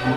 Yo,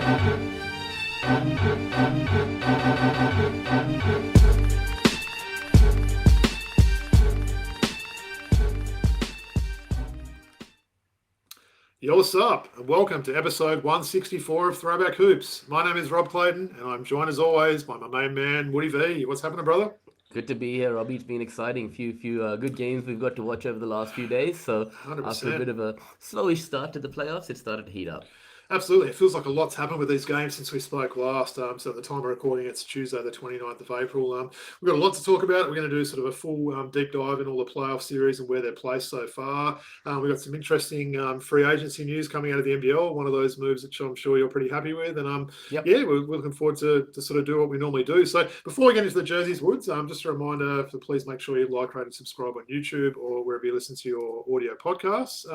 what's up? And welcome to episode 164 of Throwback Hoops. My name is Rob Clayton, and I'm joined as always by my main man, Woody V. What's happening, brother? Good to be here, Robbie. It's been exciting. Few good games we've got to watch over the last few days. So after a 100%. bit of a slowish start to the playoffs, it started to heat up. Absolutely. It feels like a lot's happened with these games since we spoke last. So at the time of recording, it's Tuesday, the 29th of April. We've got a lot to talk about. We're going to do sort of a full deep dive in all the playoff series and where they're placed so far. We've got some interesting free agency news coming out of the NBL, one of those moves which I'm sure you're pretty happy with. And yeah, we're looking forward to sort of do what we normally do. So before we get into the jerseys, Woods, just a reminder to please make sure you like, rate, and subscribe on YouTube or wherever you listen to your audio podcasts.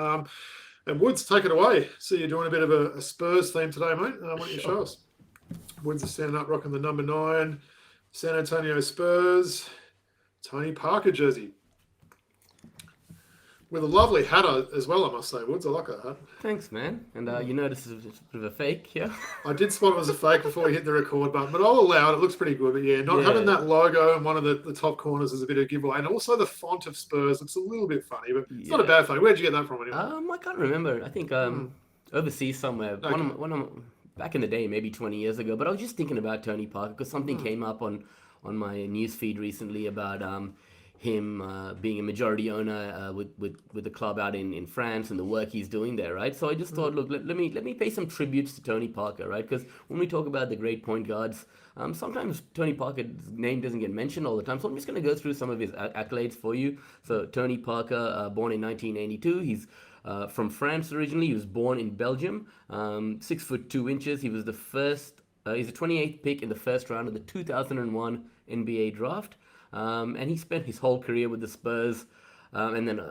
And Woods, take it away. So you're doing a bit of a Spurs theme today, mate. Why don't you show us? Woods is standing up rocking the number 9 San Antonio Spurs Tony Parker jersey. With a lovely hat as well, I must say, Woods. I like that hat. Thanks, man. And you notice it's a bit of a fake, yeah? I did spot it was a fake before we hit the record button, but I'll allow it. It looks pretty good. But yeah, not having that logo in one of the top corners is a bit of a giveaway. And also the font of Spurs looks a little bit funny, but it's not a bad thing. Where'd you get that from anyway? I can't remember. I think overseas somewhere. Okay. Back in the day, maybe 20 years ago. But I was just thinking about Tony Parker because something came up on my news feed recently about him being a majority owner with the club out in France and the work he's doing there, right? So I just thought, look, let me pay some tributes to Tony Parker, right? Because when we talk about the great point guards, sometimes Tony Parker's name doesn't get mentioned all the time. So I'm just going to go through some of his accolades for you. So Tony Parker, born in 1982, he's from France originally. He was born in Belgium, 6 foot 2 inches. He was the first. He's the 28th pick in the first round of the 2001 NBA draft. And he spent his whole career with the Spurs, and then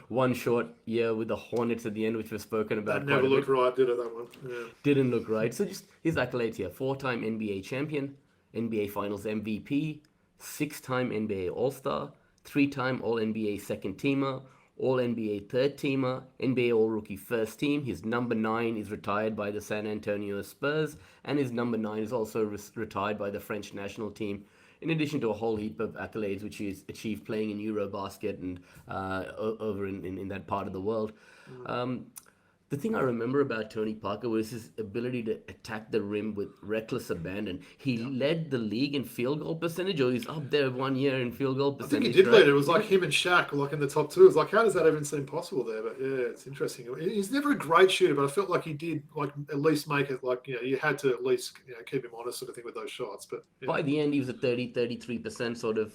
one short year with the Hornets at the end, which was spoken about. That never looked right, did it, that one? Yeah. Didn't look right. So just his accolades here: 4-time NBA champion, NBA Finals MVP, 6-time NBA All-Star, 3-time All-NBA second teamer, All-NBA third teamer, NBA All-Rookie first team. His number 9 is retired by the San Antonio Spurs, and his number 9 is also retired by the French national team, in addition to a whole heap of accolades which he's achieved playing in Eurobasket and over in that part of the world. The thing I remember about Tony Parker was his ability to attack the rim with reckless abandon. He led the league in field goal percentage, or he's up there one year in field goal percentage. I think he did lead it. It was like him and Shaq were like in the top 2. It was like, how does that even seem possible there? But yeah, it's interesting. He's never a great shooter, but I felt like he did like at least make it like, you had to at least keep him honest sort of thing with those shots. But by the end, he was a 33% sort of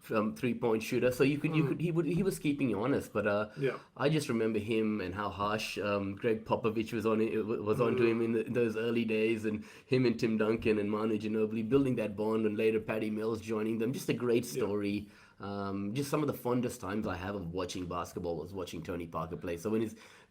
3-point shooter, so he was keeping you honest. But I just remember him and how harsh Greg Popovich was onto him in those early days, and him and Tim Duncan and Manu Ginobili building that bond, and later Patty Mills joining them. Just a great story. Just some of the fondest times I have of watching basketball was watching Tony Parker play. So when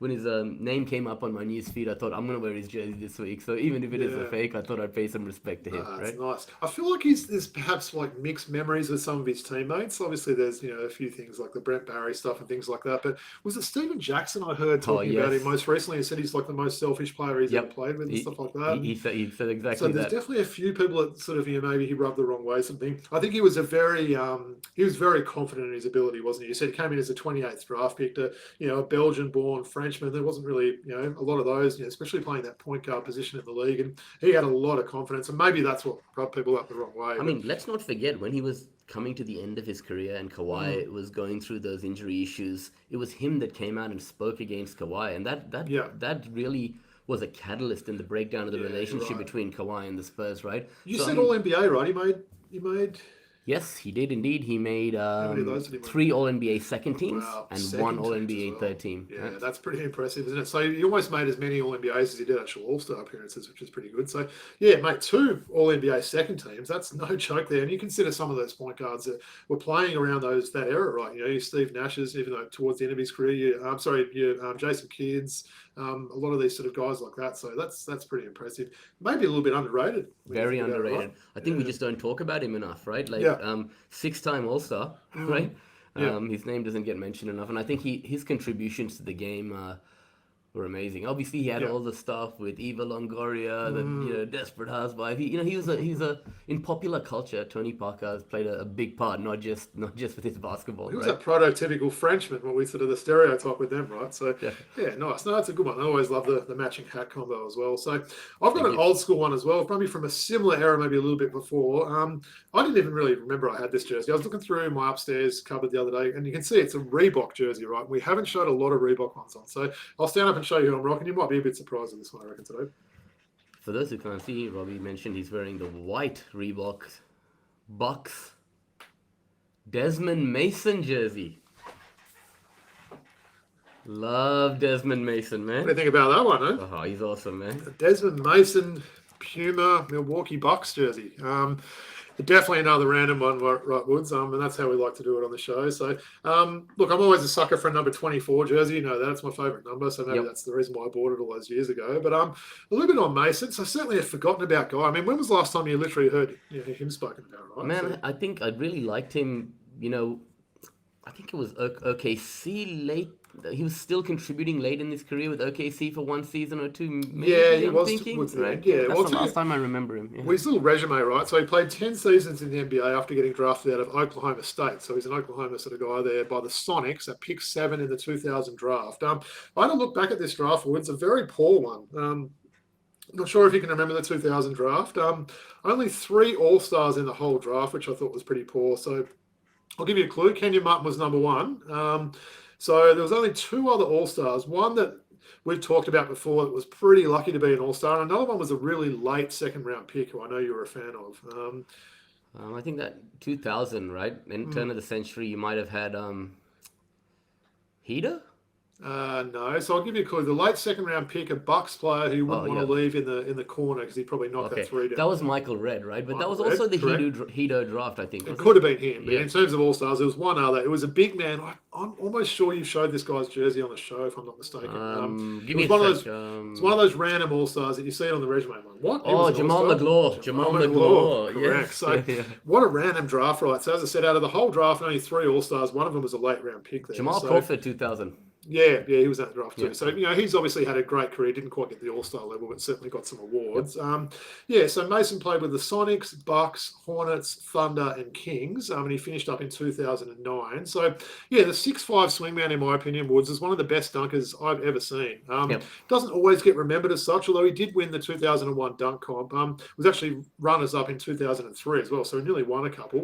his name came up on my news feed, I thought, I'm going to wear his jersey this week. So even if it is a fake, I thought I'd pay some respect to him. That's nice. I feel like there's perhaps like mixed memories with some of his teammates. Obviously, there's a few things like the Brent Barry stuff and things like that. But was it Steven Jackson I heard talking about him most recently? He said he's like the most selfish player he's ever played with and stuff like that. He said exactly that. So there's definitely a few people that sort of maybe he rubbed the wrong way. Something. I think he was very confident in his ability, wasn't he? You said he came in as a 28th draft pick to a Belgian-born Frenchman. There wasn't really a lot of those, especially playing that point guard position in the league, and he had a lot of confidence, and maybe that's what rubbed people up the wrong way. I mean, let's not forget when he was coming to the end of his career and Kawhi was going through those injury issues, it was him that came out and spoke against Kawhi, and that really was a catalyst in the breakdown of the relationship between Kawhi and the Spurs, right? You said All NBA, right? He made. Yes, he did indeed. He made 3 All-NBA second teams and 1 All-NBA third team. Yeah, that's pretty impressive, isn't it? So he almost made as many All-NBAs as he did actual All-Star appearances, which is pretty good. So, yeah, mate, 2 All-NBA second teams. That's no joke there. And you consider some of those point guards that were playing around that era, right? You Steve Nash's, even though towards the end of his career, Jason Kidd's, a lot of these sort of guys like that. So that's pretty impressive. Maybe a little bit underrated. Very underrated. Right? I think we just don't talk about him enough, right? Like 6-time All-Star, right? His name doesn't get mentioned enough, and I think his contributions to the game were amazing. Obviously, he had all the stuff with Eva Longoria, the desperate housewife. He was in popular culture. Tony Parker has played a big part, not just with his basketball. He was right? that prototypical Frenchman, what we sort of the stereotype with them, right? So, yeah, nice. No, that's a good one. I always love the matching hat combo as well. So, I've got an old school one as well, probably from a similar era, maybe a little bit before. I didn't even really remember I had this jersey. I was looking through my upstairs cupboard the other day, and you can see it's a Reebok jersey, right? We haven't showed a lot of Reebok ones on. So, I'll stand up and show you who I'm rocking. You might be a bit surprised with this one, I reckon, today. For those who can't see, Robbie mentioned he's wearing the white Reebok Bucks Desmond Mason jersey. Love Desmond Mason, man. What do you think about that one, eh? Oh, he's awesome, man. The Desmond Mason Puma Milwaukee Bucks jersey. Definitely another random one, right, Woods? And that's how we like to do it on the show. So, look, I'm always a sucker for a number 24 jersey. You know, that's my favourite number. So maybe that's the reason why I bought it all those years ago. But a little bit on Mason. So certainly a forgotten about guy. I mean, when was the last time you literally heard him spoken about, right? Man, so, I think I really liked him, I think it was OKC late. He was still contributing late in his career with OKC for one season or two. Maybe, he was. Right? Yeah, that's the last time I remember him. Yeah. Well, his little resume, right? So he played 10 seasons in the NBA after getting drafted out of Oklahoma State. So he's an Oklahoma sort of guy there by the Sonics at pick 7 in the 2000 draft. I had a look back at this draft. It's a very poor one. I'm not sure if you can remember the 2000 draft. Only 3 All-Stars in the whole draft, which I thought was pretty poor. So I'll give you a clue. Kenyon Martin was number 1. So there was only 2 other All-Stars. One that we've talked about before that was pretty lucky to be an All-Star. And another one was a really late second-round pick who I know you were a fan of. I think that 2000, right? In turn of the century, you might have had Hida? No, so I'll give you a clue. The late second-round pick, a Bucks player who wouldn't want to leave in the corner because he probably knocked that 3 down. That was Michael Redd, right? But that was also the Hito draft, I think. It could have been him. But in terms of All-Stars, there was one other. It was a big man. I'm almost sure you showed this guy's jersey on the show, if I'm not mistaken. Give me it's one of those random All-Stars that you see it on the resume. Like, what? Oh, Jamal McGlaw. Jamal McGlaw. Correct. Yes. So what a random draft, right? So as I said, out of the whole draft, only 3 All-Stars. One of them was a late-round pick there. Jamal Crawford, 2000. Yeah, he was at the draft too. So, he's obviously had a great career. Didn't quite get the All-Star level, but certainly got some awards. So Mason played with the Sonics, Bucks, Hornets, Thunder, and Kings. And he finished up in 2009. So, the 6'5" swingman, in my opinion, Woods, is one of the best dunkers I've ever seen. Doesn't always get remembered as such, although he did win the 2001 dunk comp. Was actually runners-up in 2003 as well, so he nearly won a couple.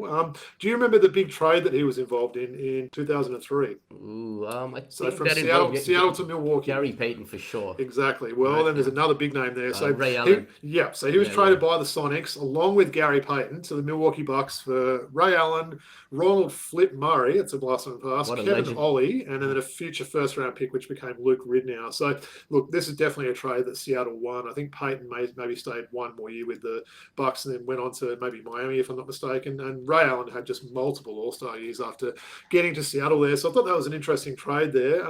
Do you remember the big trade that he was involved in 2003? Ooh, I think from Seattle to Milwaukee. Gary Payton for sure. Exactly. Well, then there's another big name there. So Ray Allen. So he was traded by the Sonics along with Gary Payton to the Milwaukee Bucks for Ray Allen, Ronald Flip Murray, it's a blast from the past, Kevin Ollie, and then a future first-round pick, which became Luke Ridnour. So, look, this is definitely a trade that Seattle won. I think Payton maybe stayed one more year with the Bucks and then went on to maybe Miami, if I'm not mistaken. And Ray Allen had just multiple All-Star years after getting to Seattle there. So I thought that was an interesting trade there.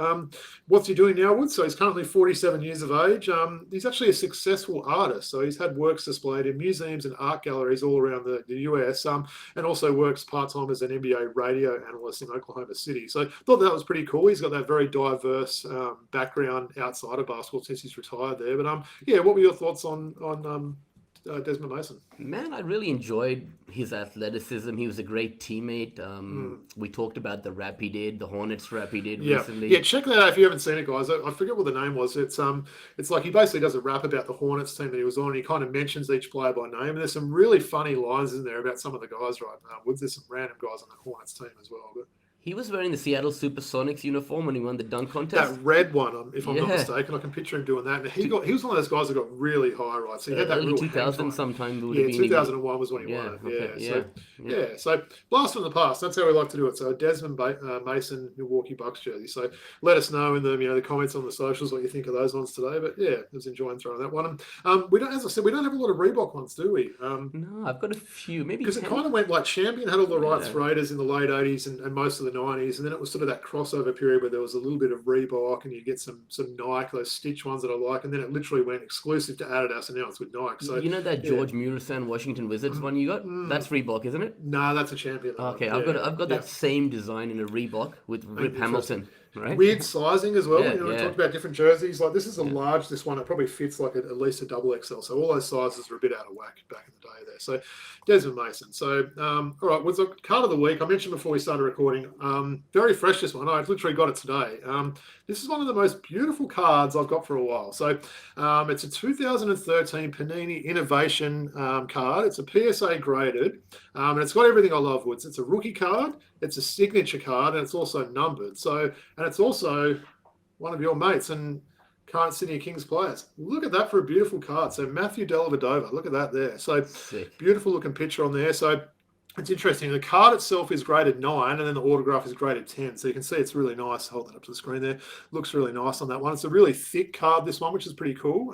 What's he doing now, Woods? So he's currently 47 years of age. He's actually a successful artist. So he's had works displayed in museums and art galleries all around the US, and also works part-time as an NBA radio analyst in Oklahoma City. So I thought that was pretty cool. He's got that very diverse background outside of basketball since he's retired there. But what were your thoughts on Desmond Mason? Man, I really enjoyed his athleticism. He was a great teammate. We talked about the rap he did, the Hornets rap he did recently. Yeah, check that out if you haven't seen it, guys. I forget what the name was. It's like he basically does a rap about the Hornets team that he was on. And he kind of mentions each player by name. And there's some really funny lines in there about some of the guys right now. There's some random guys on the Hornets team as well. But he was wearing the Seattle Supersonics uniform when he won the dunk contest. That red one, if I'm not mistaken. I can picture him doing that. And he was one of those guys that got really high, right? So he had that early real 2000 sometime. 2001 was when he won it. So blast from the past. That's how we like to do it. So Desmond Mason, Milwaukee Bucks jersey. So let us know in the comments on the socials what you think of those ones today. But I was enjoying throwing that one. We don't, as I said, we don't have a lot of Reebok ones, do we? No, I've got a few. Maybe because it kind of went like Champion had all the rights for Raiders in the late 80s and most of the 90s, and then it was sort of that crossover period where there was a little bit of Reebok, and you get some Nike, those Stitch ones that I like, and then it literally went exclusive to Adidas, and now it's with Nike. So you know that George Muresan Washington Wizards one you got? That's Reebok, isn't it? No, that's a Champion. Okay, I've got that same design in a Reebok with Rip Hamilton. Right? Weird sizing as well. Yeah, We talked about different jerseys. Like this is a large. This one it probably fits like at least a double XL. So all those sizes are a bit out of whack back in the day there. So Desmond Mason. So all right, was the card of the week I mentioned before we started recording. Very fresh this one. I literally got it today. This is one of the most beautiful cards I've got for a while. So it's a 2013 Panini Innovation card. It's a PSA graded, and it's got everything I love. Woods. It's a rookie card. It's a signature card, and it's also numbered. So, and it's also one of your mates and current Sydney Kings players. Look at that for a beautiful card. So Matthew Dellavedova, look at that there. So Sick. Beautiful looking picture on there. So it's interesting. The card itself is graded 9, and then the autograph is graded 10. So you can see it's really nice. Hold that up to the screen there. Looks really nice on that one. It's a really thick card, this one, which is pretty cool.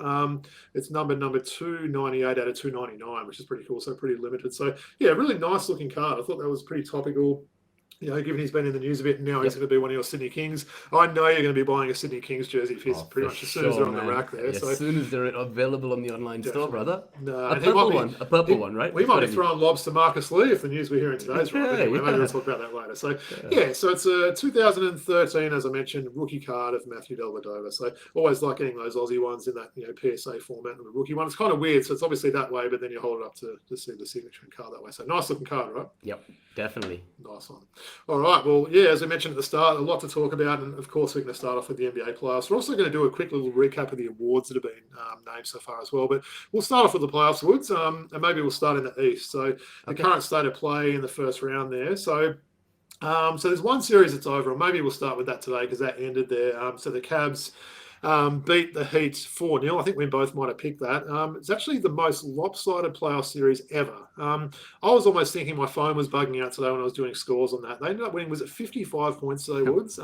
It's number 298 out of 299, which is pretty cool. So pretty limited. So yeah, really nice looking card. I thought that was pretty topical. Given he's been in the news a bit, and now he's going to be one of your Sydney Kings. I know you're going to be buying a Sydney Kings jersey for pretty much as soon as they're on the rack there. As soon as they're available on the online store, brother. No, a purple one, right? We might be throwing lobs to Marcus Lee if the news we're hearing today is right. Maybe we'll talk about that later. So so it's a 2013, as I mentioned, rookie card of Matthew Dellavedova. So always like getting those Aussie ones in that PSA format and the rookie one. It's kind of weird, so it's obviously that way, but then you hold it up to see the signature card that way. So nice looking card, right? Yep, definitely. Nice one. All right, well, as I mentioned at the start, a lot to talk about, and of course we're going to start off with the NBA playoffs. We're also going to do a quick little recap of the awards that have been named so far as well, but we'll start off with the playoffs, Woods, and maybe we'll start in the East. So the current state of play in the first round there. So there's one series that's over, and maybe we'll start with that today because that ended there. So the Cavs beat the Heat 4-0. I think we both might have picked that. It's actually the most lopsided playoff series ever. I was almost thinking my phone was bugging out today when I was doing scores on that. They ended up winning, was it 55 points today, Woods?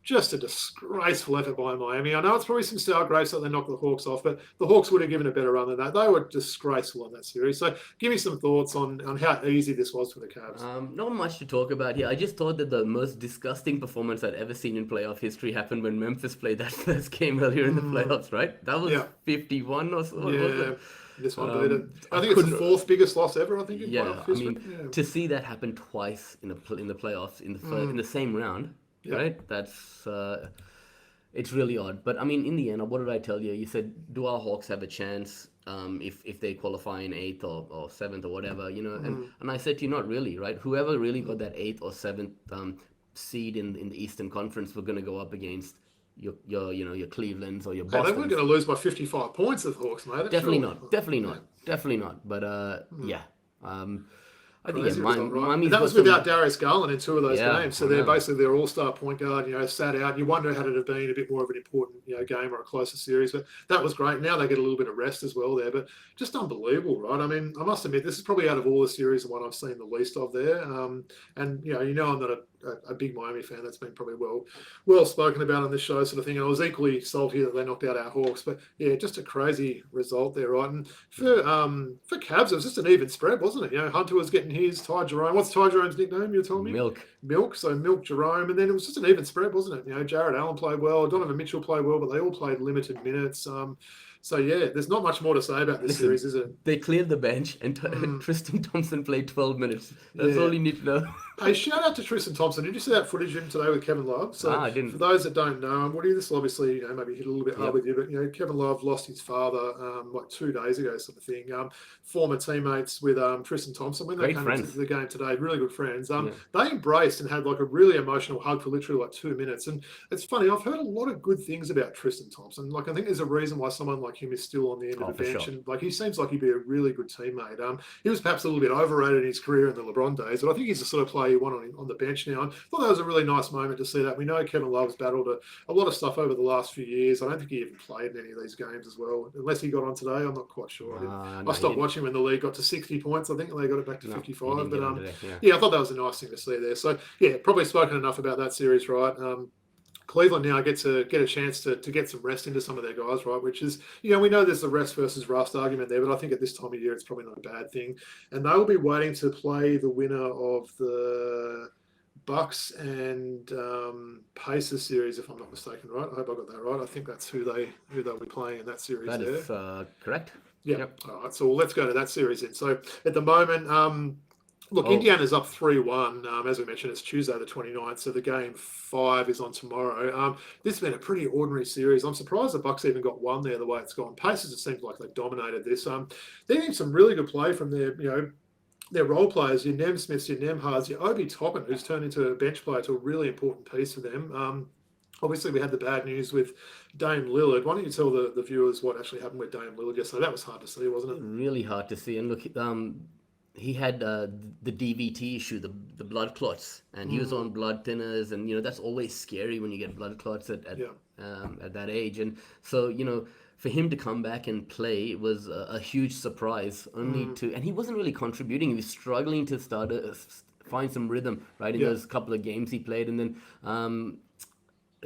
Just a disgraceful effort by Miami. I know it's probably some sour grapes that they knocked the Hawks off, but the Hawks would have given a better run than that. They were disgraceful on that series. So give me some thoughts on how easy this was for the Cavs. Not much to talk about here. I just thought that the most disgusting performance I'd ever seen in playoff history happened when Memphis played that first game earlier in the playoffs, right? That was 51 or so. Yeah. This one beat it. I think it's the fourth biggest loss ever. I think in playoff history. To see that happen twice in the playoffs in the same round, right? That's it's really odd. But I mean, in the end, what did I tell you? You said, do our Hawks have a chance if they qualify in 8th or 7th or whatever, And I said to you, not really, right? Whoever really got that 8th or 7th seed in the Eastern Conference, we're going to go up against your Clevelands or your Bostons. They weren't going to lose by 55 points, the Hawks, mate. Definitely not. But I think Miami's that was without Darius Garland in 2 of those games. So they're basically their all-star point guard, sat out. You wonder had it have been a bit more of an important, game or a closer series. But that was great. Now they get a little bit of rest as well there. But just unbelievable, right? I mean, I must admit, this is probably out of all the series the one I've seen the least of there. And I'm not a big Miami fan. That's been probably well spoken about on this show, sort of thing. And I was equally salty that they knocked out our Hawks. But yeah, just a crazy result there, right? And for Cavs, it was just an even spread, wasn't it? Hunter was getting his, Ty Jerome. What's Ty Jerome's nickname? You're telling me Milk. So Milk Jerome, and then it was just an even spread, wasn't it? Jared Allen played well, Donovan Mitchell played well, but they all played limited minutes. So yeah, there's not much more to say about this series, is it? They cleared the bench, and Tristan Thompson played 12 minutes. That's all you need to know. Hey, shout out to Tristan Thompson. Did you see that footage of him today with Kevin Love? So I didn't. For those that don't know, Woody, this will obviously maybe hit a little bit hard with you, but Kevin Love lost his father like 2 days ago, sort of thing. Former teammates with Tristan Thompson when they came into the game today, really good friends. They embraced and had like a really emotional hug for literally like 2 minutes. And it's funny, I've heard a lot of good things about Tristan Thompson. Like I think there's a reason why someone like him is still on the end of the bench, sure. and like he seems like he'd be a really good teammate. He was perhaps a little bit overrated in his career in the LeBron days, but I think he's the sort of player you want on the bench now. And I thought that was a really nice moment to see that. We know Kevin Love's battled a lot of stuff over the last few years. I don't think he even played in any of these games as well, unless he got on today. I'm not quite sure. I stopped watching when the league got to 60 points. I think they got it back to 55. But I thought that was a nice thing to see there. So yeah, probably spoken enough about that series, right? Cleveland now get a chance to get some rest into some of their guys, right? Which is, we know there's the rest versus rust argument there, but I think at this time of year it's probably not a bad thing. And they will be waiting to play the winner of the Bucks and Pacers series, if I'm not mistaken, right? I hope I got that right. I think that's who they'll be playing in that series. That there. is correct. Yeah. Yep. All right. So let's go to that series then. So at the moment, look, Oh, Indiana's up 3-1. As we mentioned, it's Tuesday the 29th, so the game 5 is on tomorrow. This has been a pretty ordinary series. I'm surprised the Bucks even got one there the way it's gone. Pacers, it seems like they've dominated this. They're getting some really good play from their role players, your Nem Smiths, your Nemhards, your Obi Toppin, who's turned into a bench player to a really important piece for them. Obviously, we had the bad news with Dame Lillard. Why don't you tell the viewers what actually happened with Dame Lillard yesterday? That was hard to see, wasn't it? really hard to see. And look, he had the DVT issue, the blood clots, and he was on blood thinners, and that's always scary when you get blood clots at that age. And so for him to come back and play was a huge surprise. And he wasn't really contributing. He was struggling to find some rhythm right in those couple of games he played, and then.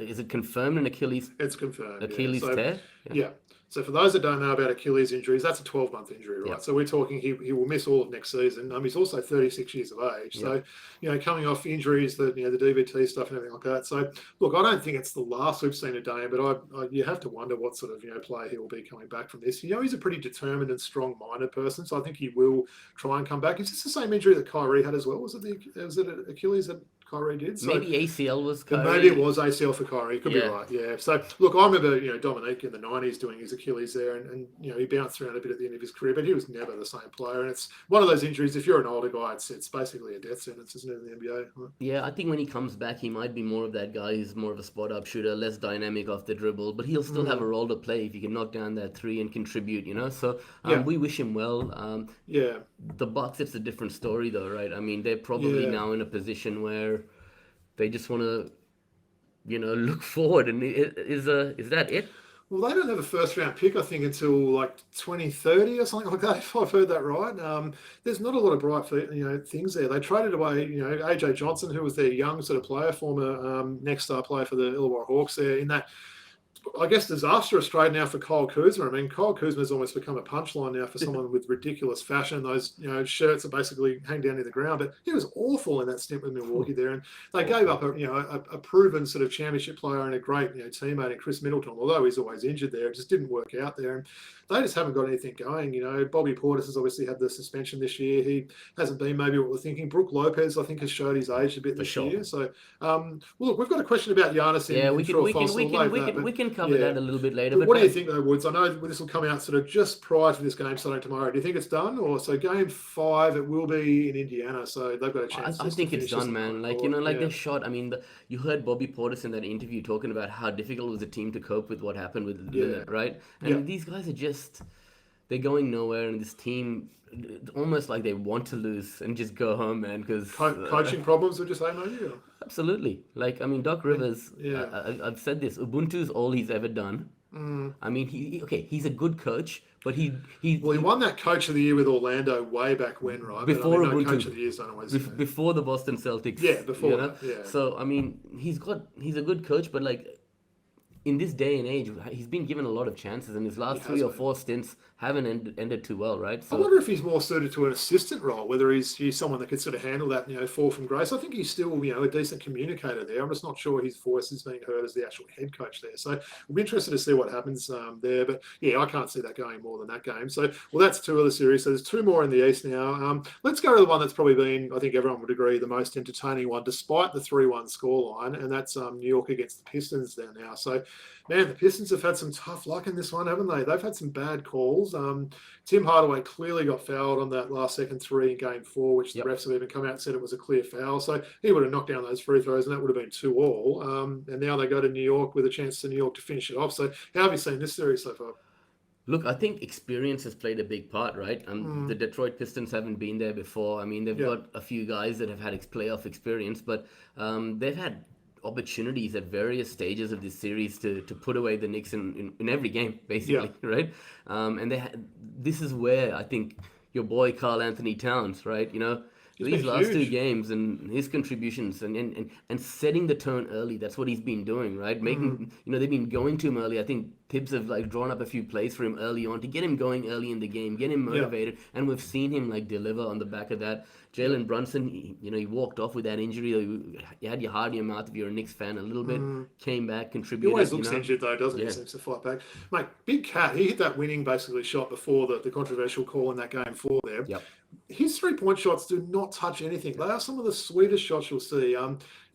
Is it confirmed an Achilles? It's confirmed. Achilles tear? Yeah. So for those that don't know about Achilles injuries, that's a 12-month injury, right? So we're talking he will miss all of next season. He's also 36 years of age. So, coming off injuries, the DVT stuff and everything like that. So, look, I don't think it's the last we've seen of Dame, but you have to wonder what sort of, player he will be coming back from this. He's a pretty determined and strong-minded person, so I think he will try and come back. Is this the same injury that Kyrie had as well? Was it Achilles that Kyrie did? So maybe ACL was Kyrie. Maybe it was ACL for Kyrie. Could be right. Yeah. So look, I remember Dominique in the '90s doing his Achilles there, and he bounced around a bit at the end of his career, but he was never the same player. And it's one of those injuries. If you're an older guy, it's basically a death sentence, isn't it, in the NBA? Right? Yeah, I think when he comes back, he might be more of that guy who's more of a spot up shooter, less dynamic off the dribble, but he'll still have a role to play if he can knock down that three and contribute. So we wish him well. The Bucks, it's a different story though, right? I mean, they're probably now in a position where they just want to, look forward. And is that it? Well, they don't have a first-round pick, I think, until like 2030 or something like that, if I've heard that right. There's not a lot of bright, things there. They traded away, AJ Johnson, who was their young sort of player, former next star player for the Illawarra Hawks there in that, I guess, disastrous trade now for Kyle Kuzma. I mean, Kyle Kuzma's almost become a punchline now for someone with ridiculous fashion. Those, shirts that basically hang down to the ground. But he was awful in that stint with Milwaukee there. And they gave up a proven sort of championship player and a great, teammate in Chris Middleton. Although he's always injured there, it just didn't work out there. And they just haven't got anything going. Bobby Portis has obviously had the suspension this year. He hasn't been maybe what we're thinking. Brook Lopez, I think, has showed his age a bit this year. So, look, we've got a question about Giannis. We can cover that a little bit later. But what do you think, though, Woods? I know this will come out sort of just prior to this game starting tomorrow. Do you think it's done? Or so game 5, it will be in Indiana, so they've got a chance. I think it's done, man. They shot. I mean, you heard Bobby Portis in that interview talking about how difficult it was the team to cope with what happened with Lillard, right? And these guys are they're going nowhere, and this team, almost like they want to lose and just go home, man. Because coaching problems, would you say, maybe? Or? Absolutely. Doc Rivers. I've said this. Ubuntu's all he's ever done. I mean, he's a good coach, but he won that Coach of the Year with Orlando way back when, right? Before Ubuntu, Coach of the Year's don't always before the Boston Celtics. Yeah, before. So I mean, he's a good coach, but in this day and age, he's been given a lot of chances, and his last 3 or 4 stints haven't ended too well, right? So, I wonder if he's more suited to an assistant role, whether he's someone that could sort of handle that, fall from grace. I think he's still, a decent communicator there. I'm just not sure his voice is being heard as the actual head coach there. So we'll be interested to see what happens there. But I can't see that going more than that game. So, that's 2 of the series. So there's 2 more in the East now. Let's go to the one that's probably been, I think everyone would agree, the most entertaining one, despite the 3-1 scoreline, and that's New York against the Pistons there now. So, man, the Pistons have had some tough luck in this one, haven't they? They've had some bad calls. Tim Hardaway clearly got fouled on that last second 3 in game 4, which the refs have even come out and said it was a clear foul. So he would have knocked down those free throws, and that would have been 2-all. And now they go to New York with a chance to New York to finish it off. So how have you seen this series so far? Look, I think experience has played a big part, right? The Detroit Pistons haven't been there before. I mean, they've got a few guys that have had playoff experience, but they've had opportunities at various stages of this series to put away the Knicks in every game, basically, right? And this is where I think your boy Karl Anthony Towns, right? He's these been last two huge. games and his contributions and setting the tone early. That's what he's been doing, right? Making they've been going to him early. I think Tibbs have like drawn up a few plays for him early on to get him going early in the game, get him Yeah, motivated, and we've seen him like deliver on the back of that. yeah. Jalen Brunson, he walked off with that injury. You had your heart in your mouth if you're a Knicks fan a little bit. Came back, He always contributed. looks injured though, doesn't he? Yeah, Seems to fight back. Mate, Big Cat, he hit that winning basically shot before the controversial call in that game 4 there. yep. His 3-point shots do not touch anything. They are some of the sweetest shots you'll see.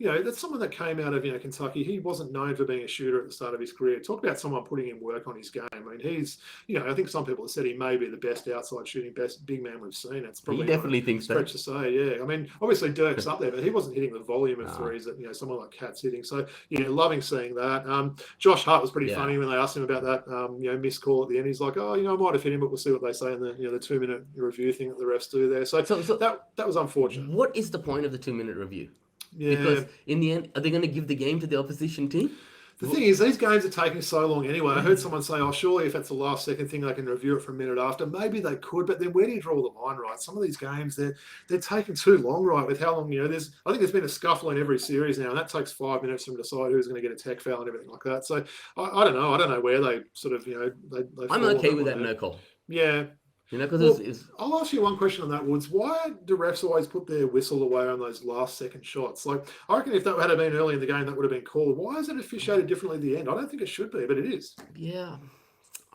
That's someone that came out of Kentucky. He wasn't known for being a shooter at the start of his career. Talk about someone putting in work on his game. I mean, he's I think some people have said he may be the best outside shooting, best big man we've seen. It's probably He definitely thinks stretch that. to say. Yeah, I mean, obviously Dirk's up there, but he wasn't hitting the volume of threes that someone like Cat's hitting. So yeah, loving seeing that. Josh Hart was pretty funny when they asked him about that missed call at the end. He's like, I might have hit him, but we'll see what they say in the the 2-minute review thing that the refs do there. So that was unfortunate. What is the point of the 2-minute review? Yeah. Because in the end, are they going to give the game to the opposition team? The thing is, these games are taking so long anyway. I heard someone say, surely if that's the last second thing, they can review it for a minute after. Maybe they could, but then where do you draw the line, right? Some of these games, they're taking too long, right? With how long, I think there's been a scuffle in every series now, and that takes 5 minutes for them to decide who's going to get a tech foul and everything like that. So I don't know. I don't know where they sort of, they I'm okay with that no call. Yeah. Because I'll ask you one question on that, Woods. Why do refs always put their whistle away on those last second shots? Like, I reckon if that had been early in the game, that would have been called. Why is it officiated differently at the end? I don't think it should be, but it is. Yeah.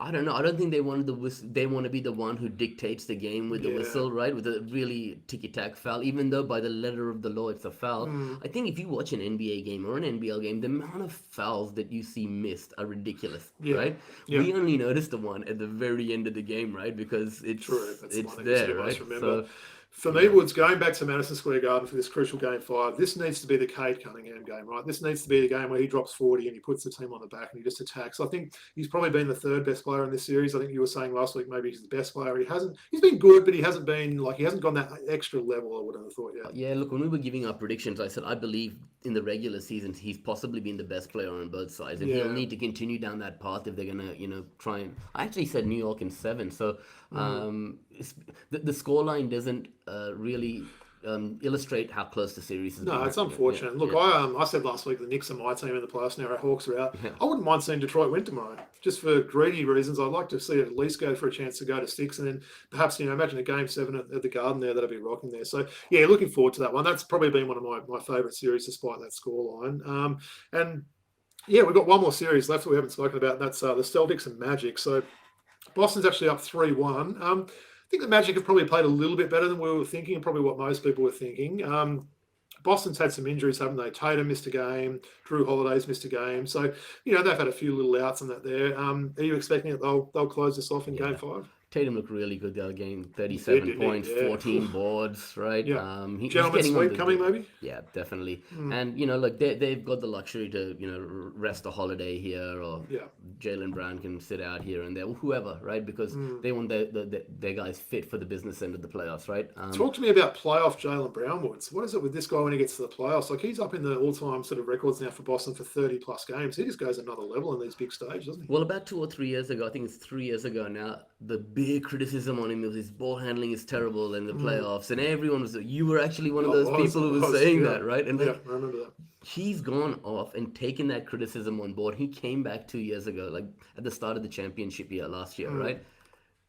I don't know. I don't think they wanted the whistle. They want to be the one who dictates the game with the whistle, right? With a really ticky-tack foul, even though by the letter of the law it's a foul. I think if you watch an NBA game or an NBL game, the amount of fouls that you see missed are ridiculous, right? Yeah. We only notice the one at the very end of the game, right? Because it's there, right? So, for me, Woods, going back to Madison Square Garden for this crucial game 5, this needs to be the Cade Cunningham game, right? This needs to be the game where he drops 40 and he puts the team on the back and he just attacks. I think he's probably been the 3rd best player in this series. I think you were saying last week maybe he's the best player. He's been good, but he hasn't gone that extra level, I would have thought yet. Yeah, look, when we were giving our predictions, I said I believe in the regular season he's possibly been the best player on both sides, and he'll need to continue down that path if they're gonna, try and. I actually said New York in 7, so the scoreline doesn't really illustrate how close the series is. No, it's unfortunate. Look, I said last week the Knicks are my team in the playoffs now. Our Hawks are out. I wouldn't mind seeing Detroit win tomorrow, just for greedy reasons. I'd like to see it at least go for a chance to go to 6, and then perhaps imagine a game 7 at the Garden there. That'll be rocking there. So yeah, looking forward to that one. That's probably been one of my favourite series, despite that scoreline. And yeah, we've got one more series left that we haven't spoken about. And that's the Celtics and Magic. So Boston's actually up 3-1. I think the Magic have probably played a little bit better than we were thinking, and probably what most people were thinking. Boston's had some injuries, haven't they? Tatum missed a game. Drew Holiday's missed a game. So, they've had a few little outs on that there. Are you expecting that they'll close this off in Game 5? Tatum looked really good the other game. 37 points, 14 boards, right? Yeah. Gentleman's sweep coming, maybe? Yeah, definitely. And, look, they've got the luxury to, rest a Holiday here, or Jaylen Brown can sit out here and there, or whoever, right? Because they want their guys fit for the business end of the playoffs, right? Talk to me about playoff Jaylen Brown, Woods. What is it with this guy when he gets to the playoffs? Like, he's up in the all-time sort of records now for Boston for 30-plus games. He just goes another level in these big stages, doesn't he? Well, about 2 or 3 years ago, I think it's 3 years ago now, the big criticism on him was his ball handling is terrible in the playoffs, and everyone was. You were actually one of those people who was saying that, right? And I remember that. He's gone off and taken that criticism on board. He came back 2 years ago, like at the start of the championship year last year, right?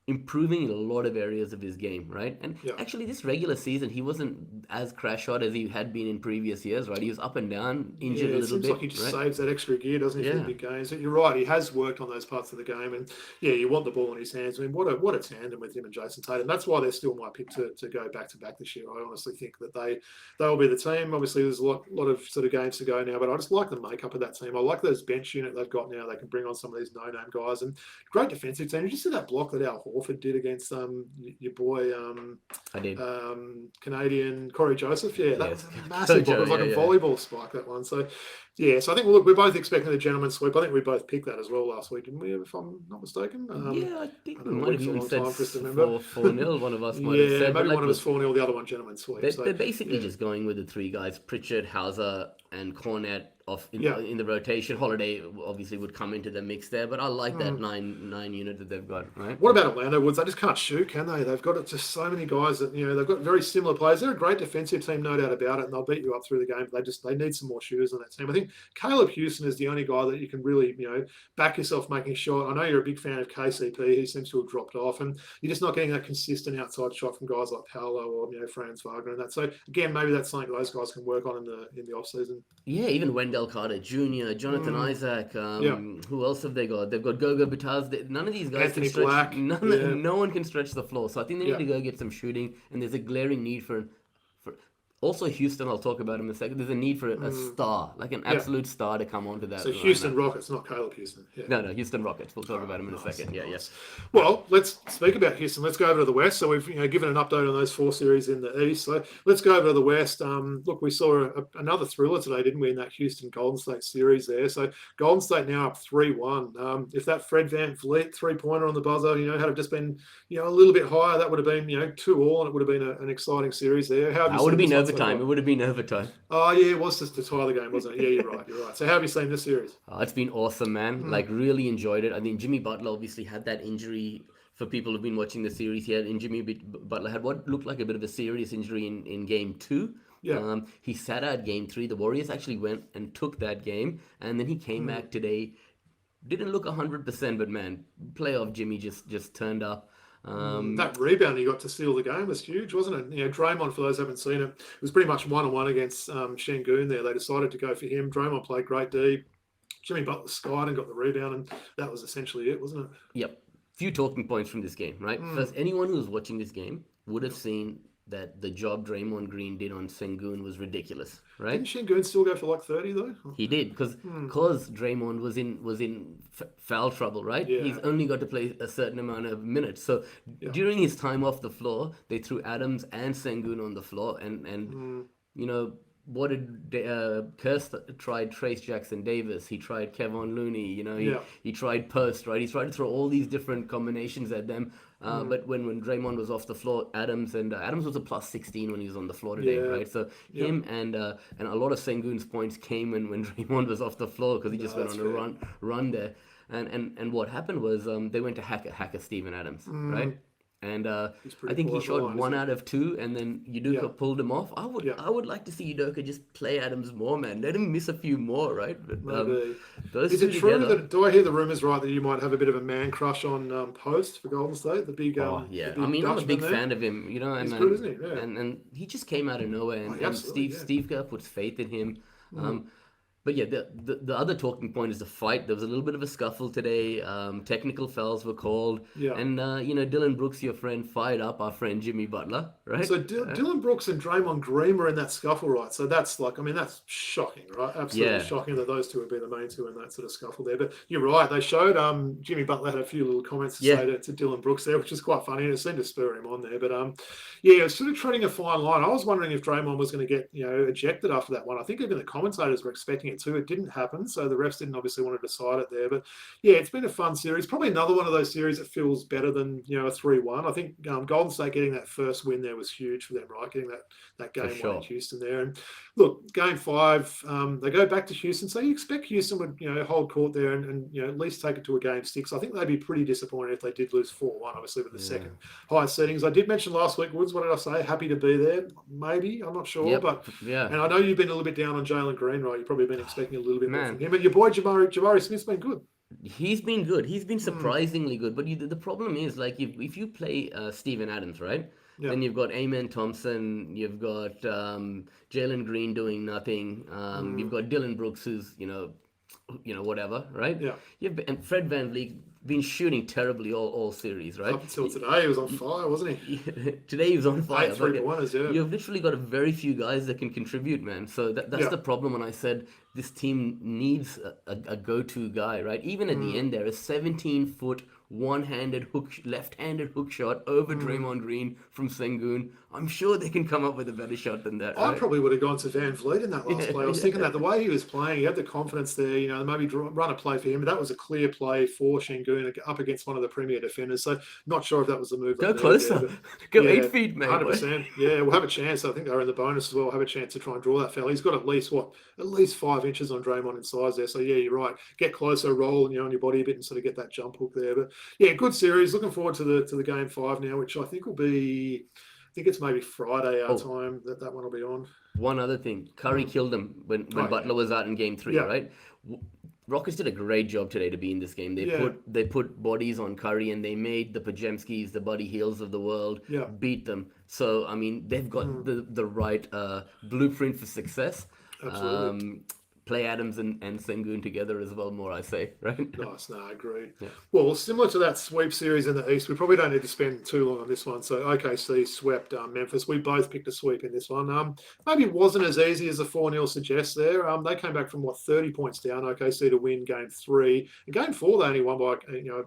Improving in a lot of areas of his game, right? And actually, this regular season, he wasn't as crash shot as he had been in previous years, right? He was up and down, injured a little bit. It seems like he just saves that extra gear, doesn't he, for the big games? You're right, he has worked on those parts of the game, and you want the ball in his hands. I mean, what a tandem with him and Jason Tatum. That's why they're still my pick to go back-to-back this year. I honestly think that they'll be the team. Obviously, there's a lot of sort of games to go now, but I just like the makeup of that team. I like those bench unit they've got now. They can bring on some of these no-name guys, and great defensive team. You just see that block that Al Horford did against your boy, I did. Canadian Corey Joseph. Yeah, that was a massive block. It was like a volleyball spike, that one. So, Yeah, so I think look, we're both expecting the gentleman's sweep. I think we both picked that as well last week, didn't we? If I'm not mistaken. Yeah, I think I we know a might have week's a even long said time for us to remember. 4-0. One of us might have Yeah, said, but maybe like, one of us look, 4-0, the other one gentleman's sweep. they're basically yeah. just going with the three guys: Pritchard, Hauser, and Cornette off Yeah. in the rotation. Holiday obviously would come into the mix there, but I like that nine unit that they've got. Right. What about Orlando Woods? They just can't shoot, can they? They've got just so many guys that they've got very similar players. They're a great defensive team, no doubt about it, and they'll beat you up through the game. But they need some more shooters on that team. I think Caleb Houston is the only guy that you can really back yourself making a shot. I know you're a big fan of KCP. He seems to have dropped off, and you're just not getting that consistent outside shot from guys like Paolo or Franz Wagner and that. So again, maybe that's something those guys can work on in the off season. Yeah, even Wendell Carter Jr., Jonathan Isaac. Who else have they got? They've got Gogo Bataz. None of these guys Anthony can stretch. Black. No one can stretch the floor. So I think they need to go get some shooting. And there's a glaring need for. Also, Houston, I'll talk about in a second. There's a need for a star, like an absolute star, to come onto that. So Houston Rockets, not Caleb Houston. Yeah. No, Houston Rockets. We'll talk about them in a second. Yeah, nice. Well, let's speak about Houston. Let's go over to the West. So we've given an update on those 4 series in the East. So let's go over to the West. Look, we saw another thriller today, didn't we, in that Houston Golden State series there. So Golden State now up 3-1. If that Fred VanVleet 3-pointer on the buzzer, had it just been a little bit higher, that would have been 2-all, and it would have been an exciting series there. How have you would have been overtime. It would have been overtime. Oh yeah, it was just to tie the game, wasn't it? Yeah, you're right. So how have you seen this series? It's been awesome, man. Like, really enjoyed it. I mean, Jimmy Butler obviously had that injury. For people who've been watching the series here, and Jimmy Butler had what looked like a bit of a serious injury in game 2. Yeah. He sat out game 3. The Warriors actually went and took that game, and then he came back today. Didn't look 100%, but man, playoff Jimmy just turned up. That rebound he got to steal the game was huge, wasn't it? Draymond, for those who haven't seen it, was pretty much 1-on-1 against Şengün there. They decided to go for him. Draymond played great D. Jimmy Butler skied and got the rebound, and that was essentially it, wasn't it? Yep. Few talking points from this game, right? First, anyone who's watching this game would have seen that the job Draymond Green did on Şengün was ridiculous, right? Didn't Şengün still go for like 30 though? He did, because Draymond was in foul trouble, right? Yeah. He's only got to play a certain amount of minutes. So during his time off the floor, they threw Adams and Şengün on the floor, and what did Kirst tried? Trace Jackson Davis. He tried Kevon Looney. He tried Post, right? He tried to throw all these different combinations at them. But when Draymond was off the floor, Adams was a plus 16 when he was on the floor today, right? So him and a lot of Şengün's points came when Draymond was off the floor, because he just went on a run there. And what happened was they went to hacker Steven Adams, right? And I think he shot 1 out of 2, and then Udoka pulled him off. I would like to see Udoka just play Adams more, man. Let him miss a few more, right? But, is it true that, do I hear the rumors right, that you might have a bit of a man crush on Post for Golden State? The big, yeah. The big I mean, I'm a big Dutchman fan of him, and he's good, isn't he? Yeah. And he just came out of nowhere, and Steve Kerr puts faith in him. But yeah, the other talking point is the fight. There was a little bit of a scuffle today. Technical fouls were called. Yeah. And, Dylan Brooks, your friend, fired up our friend Jimmy Butler, right? So Dylan Brooks and Draymond Green were in that scuffle, right? So that's that's shocking, right? Absolutely shocking that those two would be the main two in that sort of scuffle there. But you're right. They showed Jimmy Butler had a few little comments to say to Dylan Brooks there, which is quite funny. And it seemed to spur him on there. But, it was sort of treading a fine line. I was wondering if Draymond was going to get, ejected after that one. I think even the commentators were expecting it too. It didn't happen, so the refs didn't obviously want to decide it there. But it's been a fun series. Probably another one of those series that feels better than a 3-1. I think Golden State getting that first win there was huge for them, right? Getting that game one in Houston there. And look, game 5, they go back to Houston. So you expect Houston would hold court there and at least take it to a game 6. I think they'd be pretty disappointed if they did lose 4-1, obviously with the second highest settings. I did mention last week, Woods. What did I say? Happy to be there. Maybe, I'm not sure, but and I know you've been a little bit down on Jalen Green, right? You've probably been expecting a little bit more from him. And your boy Jabari Smith's been good. He's been good. He's been surprisingly good. But the problem is, like, if you play Steven Adams, right? Yeah. Then you've got Amen Thompson. You've got Jalen Green doing nothing. You've got Dylan Brooks, who's whatever, right? Yeah. And Fred VanVleet been shooting terribly all series, right? Up until today, he was on fire, wasn't he? Today he was on fire. 8 3-pointers, You've literally got a very few guys that can contribute, man. So that's the problem when I said this team needs a go-to guy, right? Even at the end there, a 17-foot one-handed left-handed hook shot over Draymond Green from Sengun. I'm sure they can come up with a better shot than that. I Right? probably would have gone to Van Vliet in that last play. I was thinking that the way he was playing, he had the confidence there, maybe run a play for him. But that was a clear play for Şengün up against one of the premier defenders. So not sure if that was the move. Go closer. Go 8 feet, mate. 100%. Yeah, we'll have a chance. I think they're in the bonus as well. We'll have a chance to try and draw that foul. He's got at least 5 inches on Draymond in size there. So yeah, you're right. Get closer, roll, on your body a bit and sort of get that jump hook there. But yeah, good series. Looking forward to the game 5 now, which I think will be. I think it's maybe Friday our time that one will be on. One other thing, Curry killed him when Butler was out in game 3, right? Rockets did a great job today to be in this game. They put bodies on Curry and they made the Pajemskis, the Buddy Hields of the world beat them. So I mean, they've got the right blueprint for success. Absolutely. Play Adams and Sengun together as well, more I say, right? Nice, no, agreed. Yeah. Well, similar to that sweep series in the East, we probably don't need to spend too long on this one. So OKC swept Memphis. We both picked a sweep in this one. Maybe it wasn't as easy as the 4-0 suggests there. They came back from 30 points down, OKC, to win game 3. And game 4, they only won by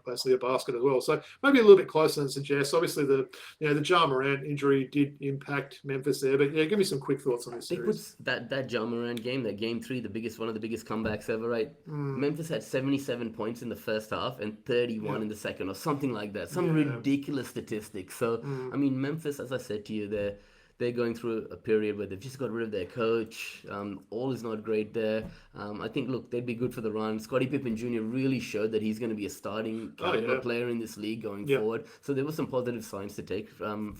basically a basket as well. So maybe a little bit closer than it suggests. Obviously, the Ja Morant injury did impact Memphis there. But yeah, give me some quick thoughts on this series. That Ja Morant game, that game 3, one of the biggest comebacks ever, right? Memphis had 77 points in the first half and 31 in the second, or something like that. Some ridiculous statistics. So, I mean, Memphis, as I said to you, they're going through a period where they've just got rid of their coach. All is not great there. I think, look, they'd be good for the run. Scottie Pippen Jr. really showed that he's going to be a starting caliber player in this league going forward. So there were some positive signs to take from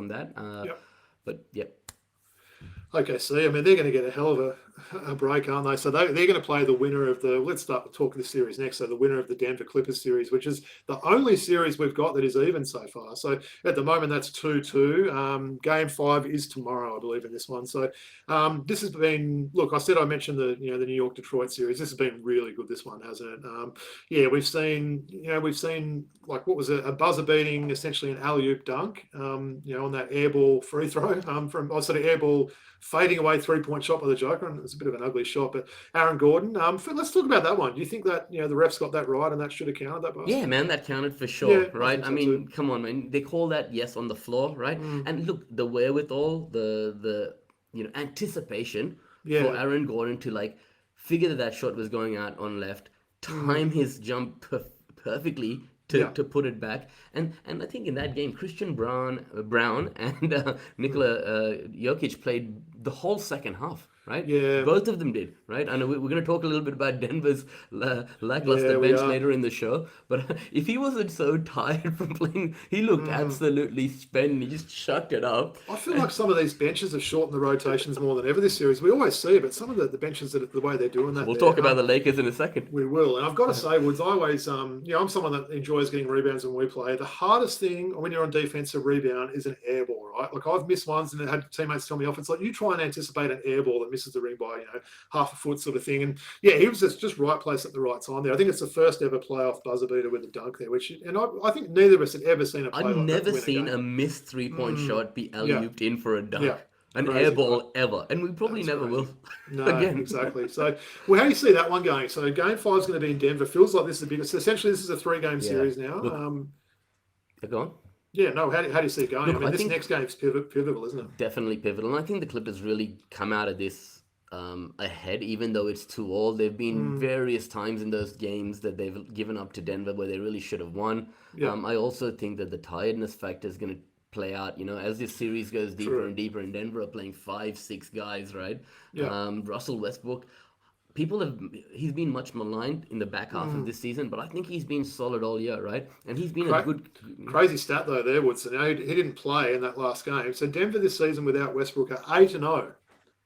that. But, yeah. Okay, so I mean, they're going to get a hell of a break, aren't they? So they're going to play the winner of let's start talking the series next. So the winner of the Denver Clippers series, which is the only series we've got that is even so far. So at the moment, that's 2-2. Game 5 is tomorrow, I believe, in this one. So this has been, look, I mentioned the New York Detroit series. This has been really good, this one, hasn't it? We've seen like, what was it, a buzzer beating, essentially an alley-oop dunk, on that airball free throw airball fading away 3-point shot by the Joker, and it was a bit of an ugly shot. But Aaron Gordon, let's talk about that one. Do you think that the refs got that right and that should have counted that basket? Yeah, man, that counted for sure, right? I mean, come on, man. They call that on the floor, right? And look, the wherewithal, the anticipation for Aaron Gordon to figure that shot was going out on left, time his jump perfectly. To put it back, and I think in that game, Christian Brown and Nikola Jokic played the whole second half, right? Yeah, both of them did, right? I know we're going to talk a little bit about Denver's lackluster bench later in the show, but if he wasn't so tired from playing, he looked absolutely spent. And he just shut it up. I feel like some of these benches have shortened the rotations more than ever this series. We always see it, but some of the benches, the way they're doing that. We'll talk about the Lakers in a second. We will, and I've got to say, Woods, I always, I'm someone that enjoys getting rebounds when we play. The hardest thing when you're on defensive rebound is an air ball, right? Like, I've missed ones and had teammates tell me off. It's like, you try and anticipate an air ball that misses the ring by half a foot, sort of thing. And yeah, he was just right place at the right time there. I think it's the first ever playoff buzzer beater with a dunk there, I think neither of us had ever seen a play. I've never seen a missed 3-point shot be alley-ooped in for a dunk. An air ball ever, and we probably never will. No, again. Exactly. So, well, how do you see that one going? So, game 5 is going to be in Denver. Feels like this is the biggest. Essentially, this is a 3-game series now. Go on. Yeah, no. How do you see it going? Look, I mean, this next game is pivotal, isn't it? Definitely pivotal, and I think the Clippers really come out of this ahead, even though it's 2-2. There've been various times in those games that they've given up to Denver where they really should have won. I also think that the tiredness factor is going to play out, as this series goes deeper and deeper, and Denver are playing 5-6 guys, right? Russell Westbrook, he's been much maligned in the back half of this season, but I think he's been solid all year, right? And he's been a good... Crazy stat, though, there, Woodson. He didn't play in that last game. So Denver this season without Westbrook are 8-0.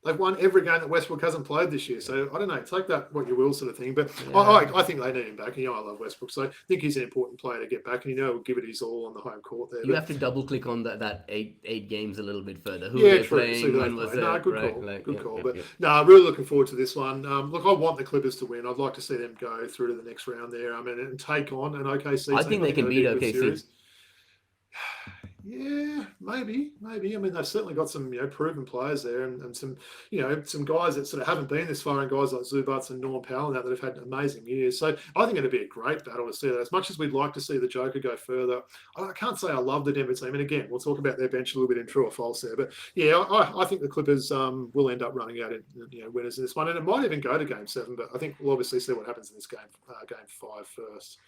They've won every game that Westbrook hasn't played this year. So, I don't know, take that what you will, sort of thing. But I think they need him back. And, I love Westbrook. So, I think he's an important player to get back. And, he'll give it his all on the home court there. You have to double-click on that eight games a little bit further. Who they're playing, when was it? No, good right? call. Good call. But, no, really looking forward to this one. Look, I want the Clippers to win. I'd like to see them go through to the next round there. And take on an OKC. I think they can beat OKC. Yeah, maybe. I mean, they've certainly got some, proven players there, and some, some guys that sort of haven't been this far, and guys like Zubats and Norm Powell and that have had amazing years. So I think it'd be a great battle to see that. As much as we'd like to see the Joker go further, I can't say I love the Denver team. And again, we'll talk about their bench a little bit in true or false there. But yeah, I think the Clippers will end up running out in, winners in this one, and it might even go to Game 7. But I think we'll obviously see what happens in this game, Game 5 first.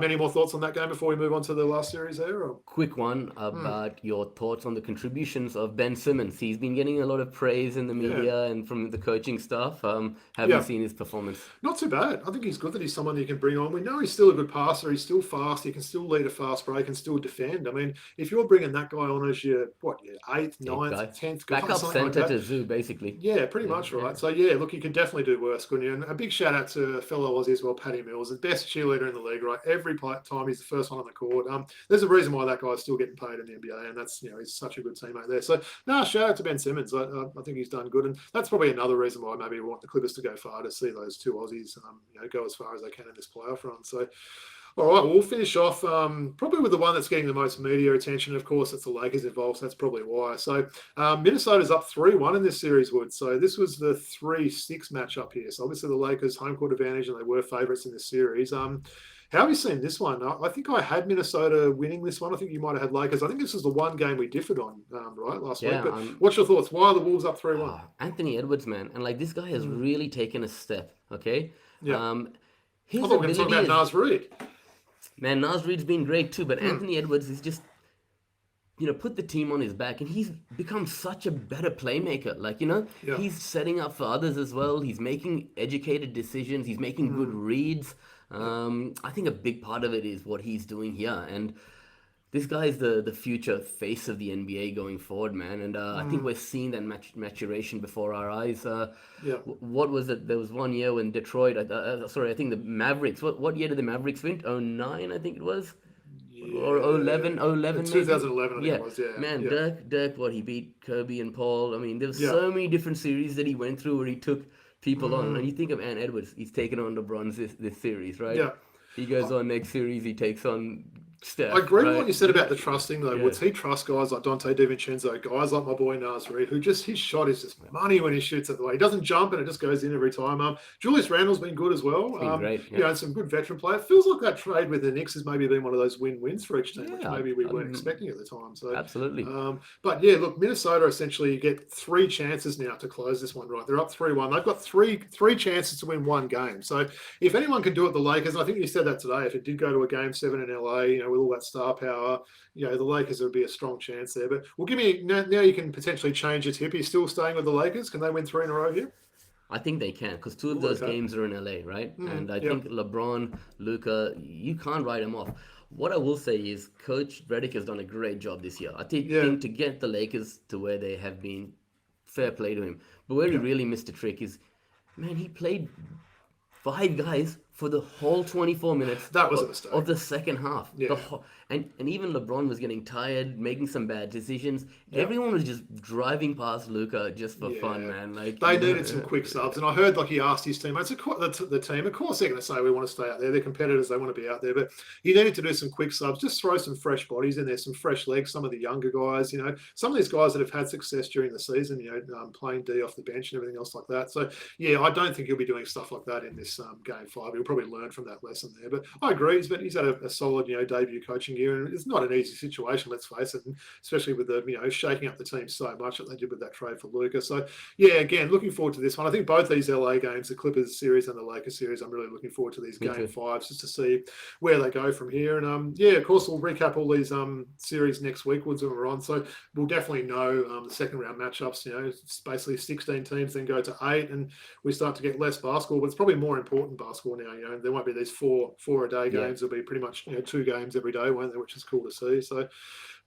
Any more thoughts on that game before we move on to the last series there? Or? Quick one about your thoughts on the contributions of Ben Simmons. He's been getting a lot of praise in the media and from the coaching staff. Have you seen his performance? Not too bad. I think he's good that he's someone you can bring on. We know he's still a good passer. He's still fast. He can still lead a fast break and still defend. I mean, if you're bringing that guy on as your, eighth, ninth, 10th guy. Backup center to Zoo, basically. Yeah, pretty much, right? So, look, you could definitely do worse, couldn't you? And a big shout out to fellow Aussie as well, Paddy Mills, the best cheerleader in the league, right? Every time he's the first one on the court. There's a reason why that guy's still getting paid in the NBA, and that's, he's such a good teammate there. So, shout out to Ben Simmons. I think he's done good, and that's probably another reason why maybe we want the Clippers to go far, to see those two Aussies, go as far as they can in this playoff run. So, all right, we'll finish off probably with the one that's getting the most media attention. Of course, it's the Lakers involved, so that's probably why. So, Minnesota's up 3-1 in this series, Wood. So, this was the 3-6 matchup here. So, obviously, the Lakers' home court advantage, and they were favourites in this series. How have you seen this one? I think I had Minnesota winning this one. I think you might have had Lakers. I think this is the one game we differed on, right, last week. But what's your thoughts? Why are the Wolves up 3-1? Anthony Edwards, man. And, this guy has really taken a step, okay? Yeah. His I thought we were going to talk about Naz Reid. Man, Naz Reid's been great too, but Anthony Edwards is just, put the team on his back, and he's become such a better playmaker. He's setting up for others as well. He's making educated decisions. He's making good reads. I think a big part of it is what he's doing here, and this guy is the future face of the NBA going forward, man. And I think we're seeing that maturation before our eyes. What was it? There was one year when Detroit, I think the Mavericks. What year did the Mavericks win? 09, I think it was. Or 11 maybe? 2011, I think it was, Man, Dirk, he beat Kirby and Paul. I mean, there's so many different series that he went through where he took people on. And you think of Ant Edwards, he's taken on LeBron's this series, right? Yeah. He goes on next series, he takes on Steph. I agree with what you said about the trusting, though. Woods, he trusts guys like Dante DiVincenzo, guys like my boy Naz Reid, who just, his shot is just money when he shoots it the way. He doesn't jump and it just goes in every time. Julius Randle's been good as well. Been great, and some good veteran play. It feels like that trade with the Knicks has maybe been one of those win-wins for each team, which maybe we weren't expecting at the time. So absolutely. But yeah, look, Minnesota essentially get 3 chances now to close this one, right? They're up 3-1. They've got three chances to win one game. So if anyone can do it, the Lakers, and I think you said that today, if it did go to a Game 7 in LA, with all that star power, the Lakers would be a strong chance there. But well, give me now you can potentially change your tip. Are you still staying with the Lakers? Can they win 3 in a row here? I think they can, because 2 of those games are in LA, right? And I think LeBron, Luka, you can't write them off. What I will say is Coach Redick has done a great job this year. I think to get the Lakers to where they have been, fair play to him. But where he really missed a trick is, man, he played 5 guys for the whole 24 minutes that was a mistake. Of the second half. And even LeBron was getting tired, making some bad decisions. Everyone was just driving past Luka just for fun, man. They needed some quick subs. And I heard he asked his teammates, the team, of course they're going to say we want to stay out there. They're competitors, they want to be out there. But he needed to do some quick subs, just throw some fresh bodies in there, some fresh legs, some of the younger guys, some of these guys that have had success during the season, playing D off the bench and everything else like that. So, I don't think he'll be doing stuff like that in this Game 5. He'll probably learn from that lesson there. But I agree, he's had a solid, debut coaching year, and it's not an easy situation, let's face it, and especially with the, shaking up the team so much that they did with that trade for Luka. So, again, looking forward to this one. I think both these LA games, the Clippers series and the Lakers series, I'm really looking forward to these Game 5s just to see where they go from here. And, of course, we'll recap all these series next week, Woods, when we're on. So we'll definitely know the second round matchups. It's basically 16 teams, then go to 8, and we start to get less basketball, but it's probably more important basketball now. There won't be these four a day games. There'll be pretty much 2 games every day, won't there, which is cool to see. So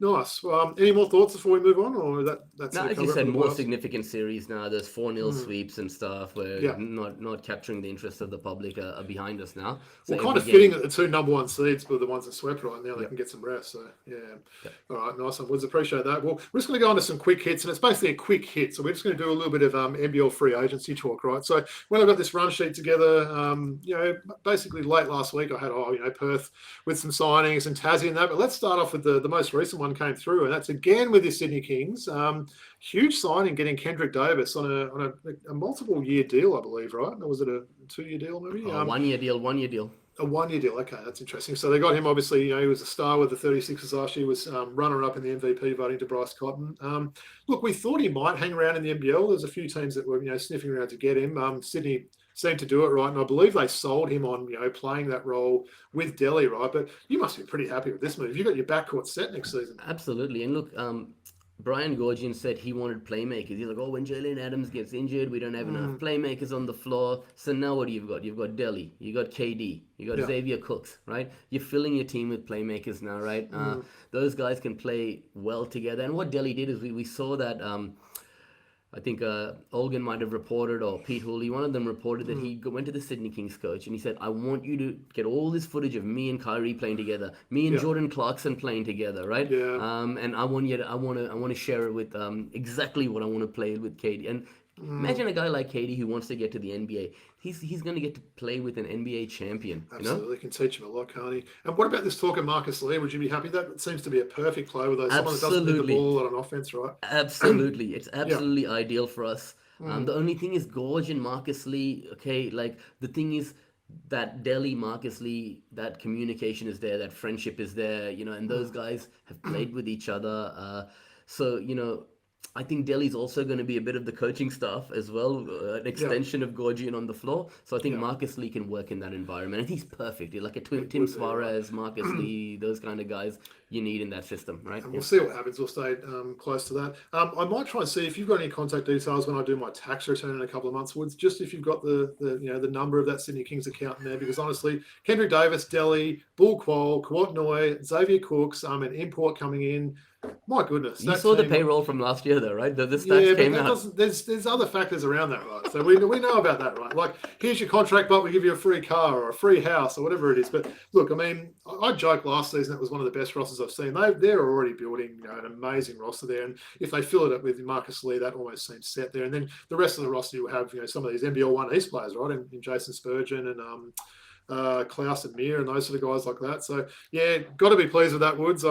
nice. Any more thoughts before we move on, or that's no? As you said, more significant series now. There's 4-0 sweeps and stuff where not capturing the interest of the public are behind us now. So kind of fitting that the 2 number 1 seeds were the ones that swept right now. They can get some rest. So all right, nice one. Woods, appreciate that. Well, we're just going to go on to some quick hits, and it's basically a quick hit. So we're just going to do a little bit of NBL free agency talk, right? So when I got this run sheet together, basically late last week, I had Perth with some signings and Tassie and that. But let's start off with the most recent one. came through, and that's again with the Sydney Kings. Huge signing, getting Kendrick Davis on a multiple year deal, I believe, right? Or was it a 2-year deal, maybe? 1 year deal, 1 year deal. A 1-year deal. Okay, that's interesting. So they got him. Obviously, he was a star with the 36ers last year. Was runner-up in the MVP voting to Bryce Cotton. Look, we thought he might hang around in the NBL. There's a few teams that were sniffing around to get him. Sydney seemed to do it right, and I believe they sold him on playing that role with Delhi, right? But you must be pretty happy with this move. You got your backcourt set next season. Absolutely, and look, Brian Gorgian said he wanted playmakers. He's like, oh, when Jalen Adams gets injured, we don't have enough playmakers on the floor. So now what do you've got? You've got Delhi, you got KD, you got Xavier Cooks, right? You're filling your team with playmakers now, right? Those guys can play well together. And what Delhi did is we saw that. I think Olgan might have reported, or Pete Hooley, one of them reported that he went to the Sydney Kings coach and he said, I want you to get all this footage of me and Kyrie playing together, me and Jordan Clarkson playing together, right? Yeah. And I want to share it with exactly what I want to play with KD. And imagine a guy like KD who wants to get to the NBA. He's going to get to play with an NBA champion. Absolutely, can teach him a lot, can't he? And what about this talk of Marcus Lee? Would you be happy? That seems to be a perfect play with those. Someone that doesn't need the ball a lot on offense, right? Absolutely, it's absolutely ideal for us. The only thing is Gorge and Marcus Lee. Okay, like the thing is that Delhi, Marcus Lee, that communication is there, that friendship is there. And those guys have played with each other. So I think Delhi's also going to be a bit of the coaching staff as well, an extension of Gorgian on the floor. So I think Marcus Lee can work in that environment. And he's perfect. Like a Tim Suarez, Marcus Lee, those kind of guys you need in that system, right? And we'll see what happens. We'll stay close to that. I might try and see if you've got any contact details when I do my tax return in a couple of months, Woods, just if you've got the number of that Sydney Kings account in there, because honestly, Kendrick Davis, Delhi, Bull Qual, Kawhi, Xavier Cooks, an import coming in. My goodness. You saw the payroll from last year, though, right? The stats came out. There's other factors around that, right? So we know about that, right? Like, here's your contract, but we give you a free car or a free house or whatever it is. But look, I mean, I joked last season it was one of the best rosters I've seen. They're already building an amazing roster there. And if they fill it up with Marcus Lee, that almost seems set there. And then the rest of the roster, you'll have some of these NBL 1 East players, right? In Jason Spurgeon and Klaus and Mir and those sort of guys like that. So yeah, got to be pleased with that, Woods.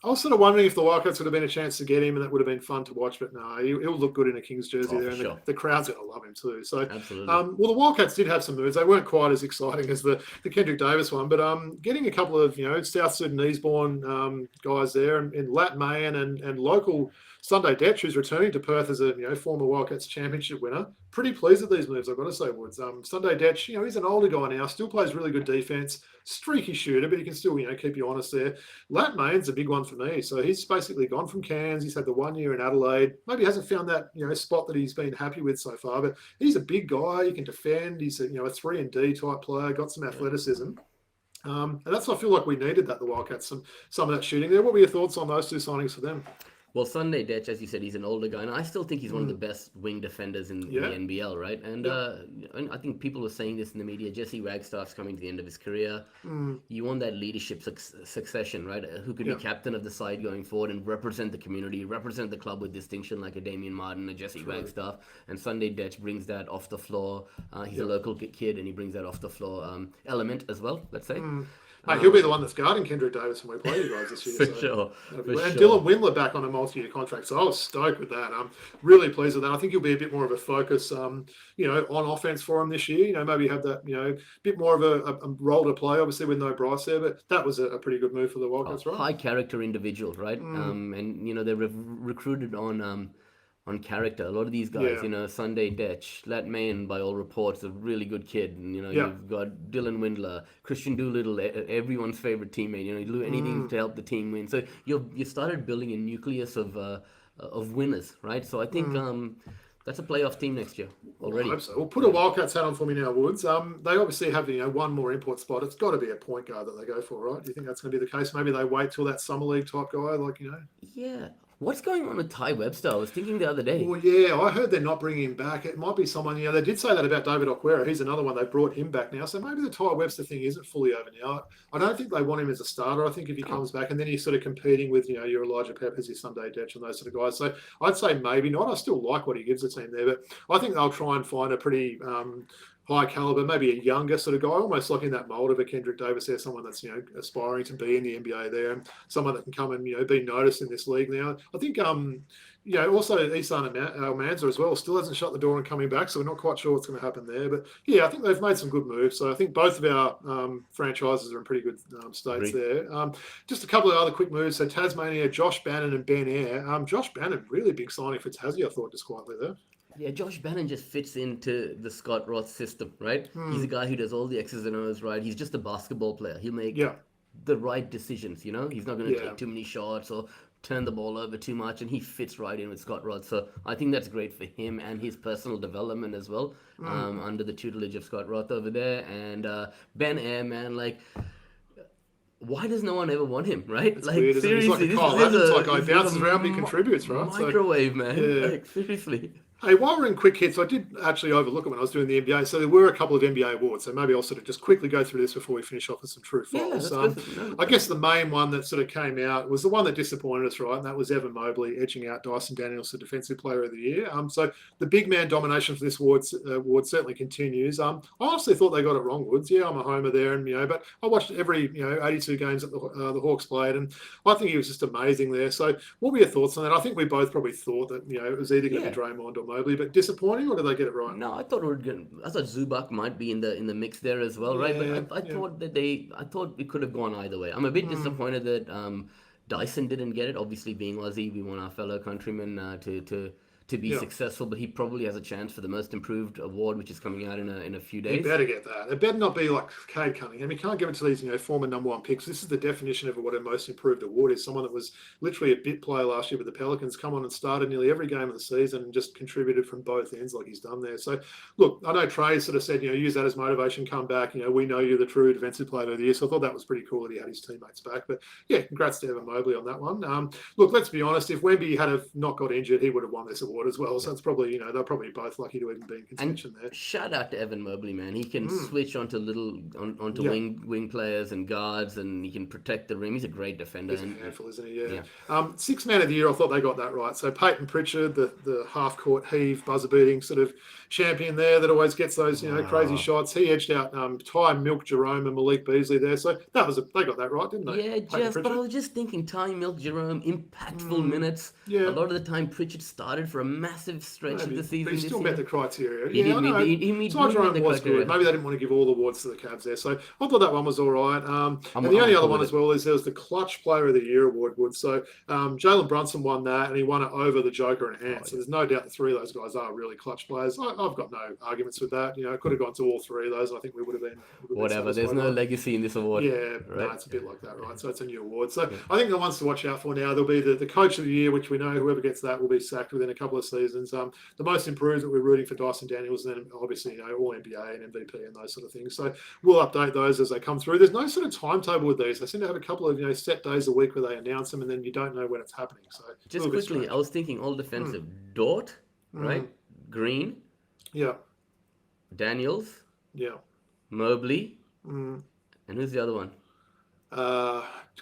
I was sort of wondering if the Wildcats would have been a chance to get him, and that would have been fun to watch. But no, he'll look good in a Kings jersey there, and sure. the crowd's going to love him too. So absolutely. Well, the Wildcats did have some moves. They weren't quite as exciting as the Kendrick Davis one, but getting a couple of South Sudanese-born guys there, and Lat Mayan and local Sunday Detch, who's returning to Perth as a former Wildcats championship winner. Pretty pleased with these moves, I've got to say, Woods. Sunday Detch, he's an older guy now, still plays really good defense, streaky shooter, but he can still keep you honest there. Lat Mayan's a big one for me. So he's basically gone from Cairns. He's had the 1 year in Adelaide. Maybe hasn't found that spot that he's been happy with so far, but he's a big guy. He can defend. He's a 3-and-D type player. Got some athleticism. And that's I feel like we needed that, the Wildcats, some of that shooting there. What were your thoughts on those two signings for them? Well, Sunday Detch, as you said, he's an older guy, and I still think he's one of the best wing defenders in the NBL, right? And I think people were saying this in the media. Jesse Wagstaff's coming to the end of his career. You want that leadership succession, right? Who could be captain of the side going forward and represent the community, represent the club with distinction, like a Damian Martin, a Jesse Wagstaff. And Sunday Detch brings that off the floor. He's a local kid, and he brings that off the floor element as well, let's say. Mate, he'll be the one that's guarding Kendrick Davis when we play you guys this year. For sure. And Dylan Windler back on a multi-year contract. So I was stoked with that. I'm really pleased with that. I think he'll be a bit more of a focus, on offense for him this year. Maybe have that, bit more of a role to play, obviously, with no Bryce there. But that was a pretty good move for the Wildcats, right? High character individual, right? And, they're recruited on character. A lot of these guys, Sunday Detch, Lat Mayan, by all reports, a really good kid. And, you've got Dylan Windler, Christian Doolittle, everyone's favorite teammate. You do anything to help the team win. So you started building a nucleus of winners, right? So I think that's a playoff team next year already. I hope so. Well, put a Wildcats hat on for me now, Woods. They obviously have one more import spot. It's got to be a point guard that they go for, right? Do you think that's going to be the case? Maybe they wait till that summer league type guy, Yeah. What's going on with Ty Webster? I was thinking the other day. Well, yeah, I heard they're not bringing him back. It might be someone, they did say that about David Okwera. He's another one. They brought him back now. So maybe the Ty Webster thing isn't fully over now. I don't think they want him as a starter. I think if he comes back and then he's sort of competing with, your Elijah Peppers, your Sunday Detch and those sort of guys. So I'd say maybe not. I still like what he gives the team there, but I think they'll try and find a pretty high caliber, maybe a younger sort of guy, almost like in that mold of a Kendrick Davis there, someone that's, aspiring to be in the NBA there, and someone that can come and, be noticed in this league now. I think, also Isan Almanza as well still hasn't shut the door on coming back, so we're not quite sure what's going to happen there. But yeah, I think they've made some good moves. So I think both of our franchises are in pretty good states there. Just a couple of other quick moves. So Tasmania, Josh Bannon and Ben Ayre. Josh Bannon, really big signing for Tassie, I thought, just quietly there. Yeah, Josh Bannon just fits into the Scott Roth system, right? He's a guy who does all the X's and O's, right? He's just a basketball player. He'll make the right decisions, He's not going to take too many shots or turn the ball over too much, and he fits right in with Scott Roth. So I think that's great for him and his personal development as well, under the tutelage of Scott Roth over there. And Ben Ayre, man, why does no one ever want him, right? It's weird, seriously, he's like a Kyle Adams, he bounces around, he contributes, right? Microwave, man. Seriously. Hey, while we're in quick hits, I did actually overlook it when I was doing the NBA. So there were a couple of NBA awards. So maybe I'll sort of just quickly go through this before we finish off with some true false. I guess the main one that sort of came out was the one that disappointed us, right? And that was Evan Mobley edging out Dyson Daniels for Defensive Player of the Year. So the big man domination for this award certainly continues. I honestly thought they got it wrong, Woods. Yeah, I'm a homer there, and but I watched every 82 games that the Hawks played, and I think he was just amazing there. So what were your thoughts on that? I think we both probably thought that it was either going to be Draymond or Mobley, but disappointing, or did they get it right? No, I thought Zubac might be in the mix there as well, right? But I thought I thought it could have gone either way. I'm a bit disappointed that Dyson didn't get it. Obviously, being Aussie, we want our fellow countrymen to be successful, but he probably has a chance for the most improved award, which is coming out in a few days. He better get that. It better not be like Cade Cunningham. You can't give it to these former number one picks. This is the definition of what a most improved award is. Someone that was literally a bit player last year with the Pelicans, come on and started nearly every game of the season and just contributed from both ends like he's done there. So look, I know Trey sort of said, use that as motivation, come back. We know you're the true defensive player of the year. So I thought that was pretty cool that he had his teammates back. But yeah, congrats to Evan Mobley on that one. Look, let's be honest. If Wemby had have not got injured, he would have won this award as well. So it's probably they're probably both lucky to even be in contention there. Shout out to Evan Mobley, man. He can switch onto wing players and guards, and he can protect the rim. He's a great defender. He's a handful, isn't he? Yeah. Sixth man of the year, I thought they got that right. So Peyton Pritchard, the half court heave, buzzer beating sort of champion there that always gets those crazy shots. He edged out Ty Milk Jerome and Malik Beasley there. So they got that right, didn't they? Yeah, but I was just thinking Ty Milk Jerome, impactful minutes. Yeah. A lot of the time Pritchard started for a massive stretch of the season. But he still met the criteria. He did meet the was criteria. Good. Maybe they didn't want to give all the awards to the Cavs there. So I thought that one was all right. And the only other one as well is there was the Clutch Player of the Year award, Wood. So Jalen Brunson won that, and he won it over the Joker and Ant. So there's no doubt the three of those guys are really clutch players. I've got no arguments with that. It could have gone to all three of those. I think we would have been. Whatever. There's no legacy in this award. Yeah, right? No, it's a bit like that, right? So it's a new award. So I think the ones to watch out for now, there'll be the Coach of the Year, which we know whoever gets that will be sacked within a couple of seasons. The most improved that we're rooting for Dyson Daniels, and then obviously all NBA and MVP and those sort of things. So we'll update those as they come through. There's no sort of timetable with these. They seem to have a couple of set days a week where they announce them, and then you don't know when it's happening. So just quickly, I was thinking all defensive. Dort, right? Green. Yeah. Daniels. Yeah. Mobley. And who's the other one?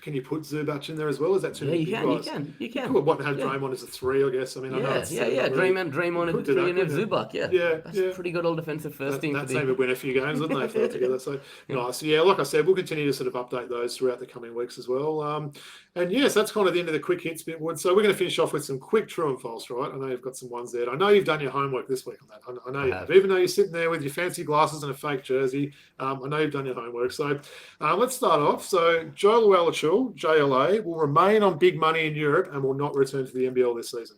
Can you put Zubac in there as well? Is that too many big guys? You can. Could have Draymond as a 3, I guess. I mean, I know it's Draymond at the 3 and have Zubac. That's a pretty good all defensive first team. That team would win a few games, wouldn't they, if they were together? So nice. Yeah, like I said, we'll continue to sort of update those throughout the coming weeks as well. And yes, that's kind of the end of the quick hits bit, Wood. So we're going to finish off with some quick true and false, right? I know you've got some ones there. I know you've done your homework this week on that. I know you have. Even though you're sitting there with your fancy glasses and a fake jersey, I know you've done your homework. So let's start off. So Joe Lualichul, JLA, will remain on big money in Europe and will not return to the NBL this season.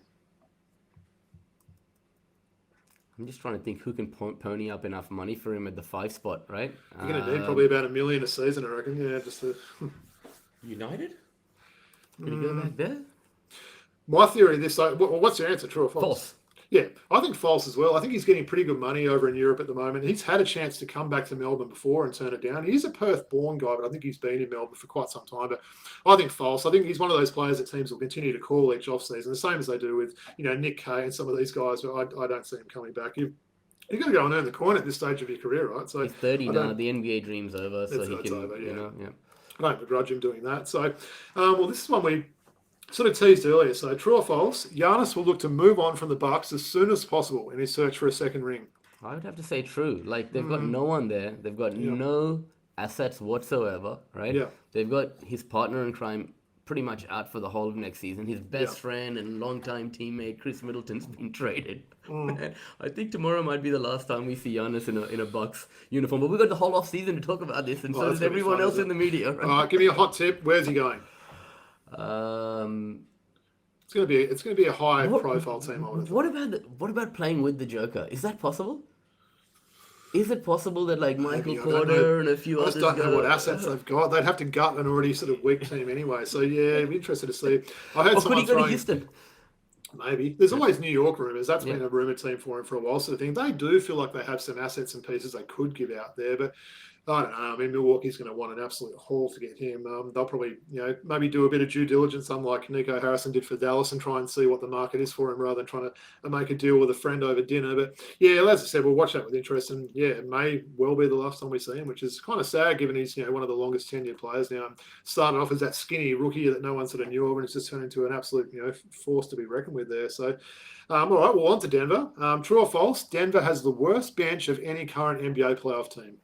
I'm just trying to think who can pony up enough money for him at the 5 spot, right? You're going to need probably about $1 million a season, I reckon. Yeah, just to... United? Can you go back there? My theory this, what's your answer, true or false? False. Yeah, I think false as well. I think he's getting pretty good money over in Europe at the moment. He's had a chance to come back to Melbourne before and turn it down. He's a Perth-born guy, but I think he's been in Melbourne for quite some time. But I think false. I think he's one of those players that teams will continue to call each off-season, the same as they do with Nick Kay and some of these guys. But I don't see him coming back. You've got to go and earn the coin at this stage of your career, right? So he's 30 now. The NBA dream's over, so he can. Over, I don't begrudge him doing that. So, this is one we sort of teased earlier. So, true or false? Giannis will look to move on from the Bucks as soon as possible in his search for a second ring. I would have to say true. Like they've got no one there. They've got no assets whatsoever, right? Yeah. They've got his partner in crime pretty much out for the whole of next season. His best friend and longtime teammate Chris Middleton's been traded. Man, I think tomorrow might be the last time we see Giannis in a Bucks uniform. But we've got the whole off season to talk about this, and so does everyone else in the media. Right? All right, give me a hot tip. Where's he going? It's gonna be a high profile team. What about playing with the Joker? Is that possible? Is it possible that like Michael Porter and a few others? I just don't know what assets they've got. They'd have to gut an already sort of weak team anyway. So yeah, it'd be interested to see. I heard could he go to Houston? Maybe. There's always New York rumours. That's been a rumour team for him for a while, sort of thing. They do feel like they have some assets and pieces they could give out there, but I don't know. I mean, Milwaukee's going to want an absolute haul to get him. They'll probably, maybe do a bit of due diligence, unlike Nico Harrison did for Dallas, and try and see what the market is for him rather than trying to make a deal with a friend over dinner. But yeah, as I said, we'll watch that with interest. And yeah, it may well be the last time we see him, which is kind of sad given he's one of the longest tenured players now. Started off as that skinny rookie that no one sort of knew of, and it's just turned into an absolute force to be reckoned with there. So. All right, well, on to Denver. True or false? Denver has the worst bench of any current NBA playoff team.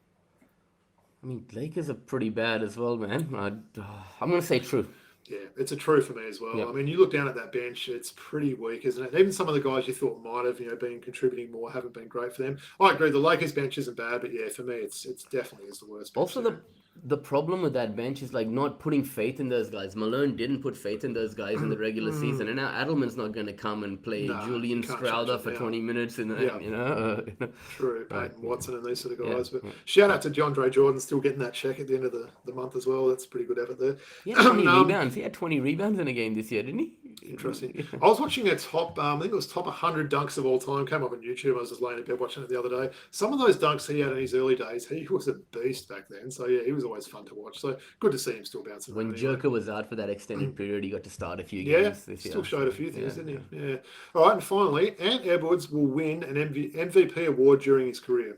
I mean, Lakers are pretty bad as well, man. I'm going to say true. Yeah, it's a true for me as well. Yep. I mean, you look down at that bench, it's pretty weak, isn't it? Even some of the guys you thought might have, been contributing more haven't been great for them. I agree, the Lakers bench isn't bad, but yeah, for me, it's definitely is the worst bench. Also, the problem with that bench is like not putting faith in those guys. Malone didn't put faith in those guys in the regular season, and now Adelman's not going to come and play Julian Strouder for 20 minutes in the, True, Peyton Watson and these sort of guys. But shout out to DeAndre Jordan still getting that check at the end of the month as well. That's pretty good effort there. Yeah, 20 rebounds. He had 20 rebounds in a game this year, didn't he? Interesting. I was watching a top, I think it was top 100 dunks of all time. Came up on YouTube. I was just laying in bed watching it the other day. Some of those dunks he had in his early days, he was a beast back then. So yeah, he was always fun to watch. So good to see him still bouncing. When Joker was out for that extended period, he got to start a few games this year. Still showed a few things, didn't he? Yeah. All right, and finally, Ant Edwards will win an MVP award during his career.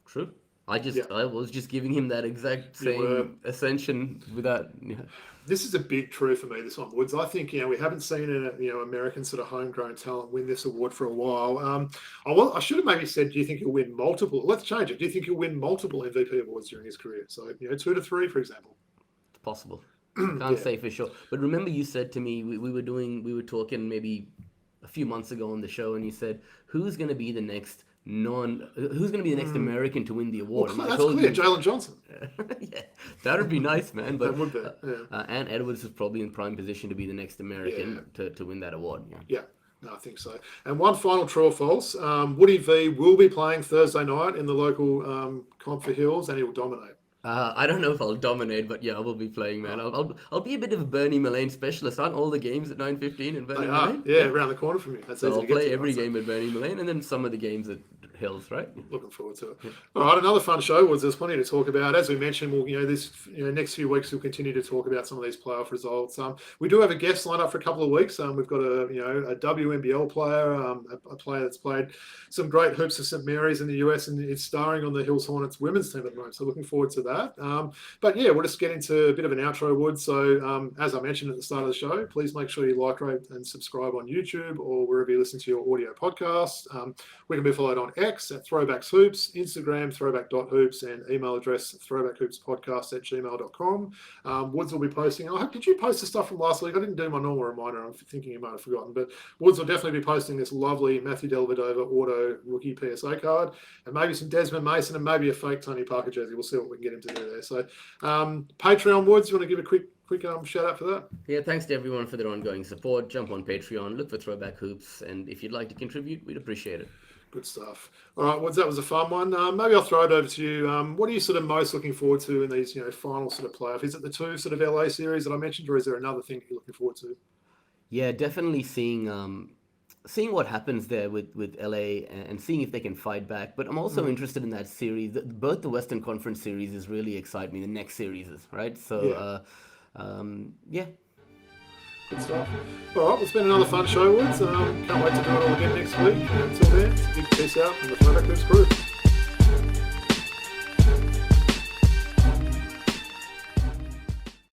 True. I was just giving him that exact same ascension without. This is a big true for me, this one, Woods. I think, we haven't seen an American sort of homegrown talent win this award for a while. I should have maybe said, do you think he'll win multiple? Let's change it. Do you think he'll win multiple MVP awards during his career? So, 2 to 3, for example. It's possible. Can't say for sure. But remember you said to me, we were talking maybe a few months ago on the show, and you said, who's going to be the next American to win the award? Well, that's clear, Jalen Johnson. Yeah, that would be nice, man. But that would be. Ant Edwards is probably in prime position to be the next American to win that award. Yeah, no, I think so. And one final true or false: Woody V will be playing Thursday night in the local comp for Hills, and he will dominate. I don't know if I'll dominate, but yeah, I will be playing, man. I'll be a bit of a Bernie Mullane specialist. Aren't all the games at 9:15 in Bernie Mullane? Yeah, around the corner from you. So I'll play every game at Bernie Mullane, and then some of the games at Hills, right? Looking forward to it. Yeah. All right, another fun show. There's plenty to talk about. As we mentioned, this next few weeks we'll continue to talk about some of these playoff results. We do have a guest lined up for a couple of weeks. We've got a WNBL player, a player that's played some great hoops for St Mary's in the US, and is starring on the Hills Hornets women's team at the moment. So looking forward to that. But yeah, we'll just get into a bit of an outro, Wood. So as I mentioned at the start of the show, please make sure you like, rate, and subscribe on YouTube or wherever you listen to your audio podcast. We can be followed on X at Throwback Hoops, Instagram throwback.hoops, and email address throwbackhoopspodcast@gmail.com. Woods will be posting. Did you post the stuff from last week? I didn't do my normal reminder. I'm thinking you might have forgotten. But Woods will definitely be posting this lovely Matthew Dellavedova auto rookie PSA card, and maybe some Desmond Mason, and maybe a fake Tony Parker jersey. We'll see what we can get him to do there. So Patreon, Woods, you want to give a quick shout out for that? Yeah, thanks to everyone for their ongoing support. Jump on Patreon, look for Throwback Hoops, and if you'd like to contribute, we'd appreciate it. Good stuff. All right, Woods, that was a fun one. Maybe I'll throw it over to you. What are you sort of most looking forward to in these, final sort of playoff? Is it the 2 sort of LA series that I mentioned, or is there another thing you're looking forward to? Yeah, definitely seeing what happens there with LA and seeing if they can fight back. But I'm also interested in that series. Both the Western Conference series is really exciting me. The next series is, right? So, yeah. Good stuff. All right, it's been another fun show, Woods. Can't wait to do it all again next week. Until then, big peace out from the Throwback Hoops crew.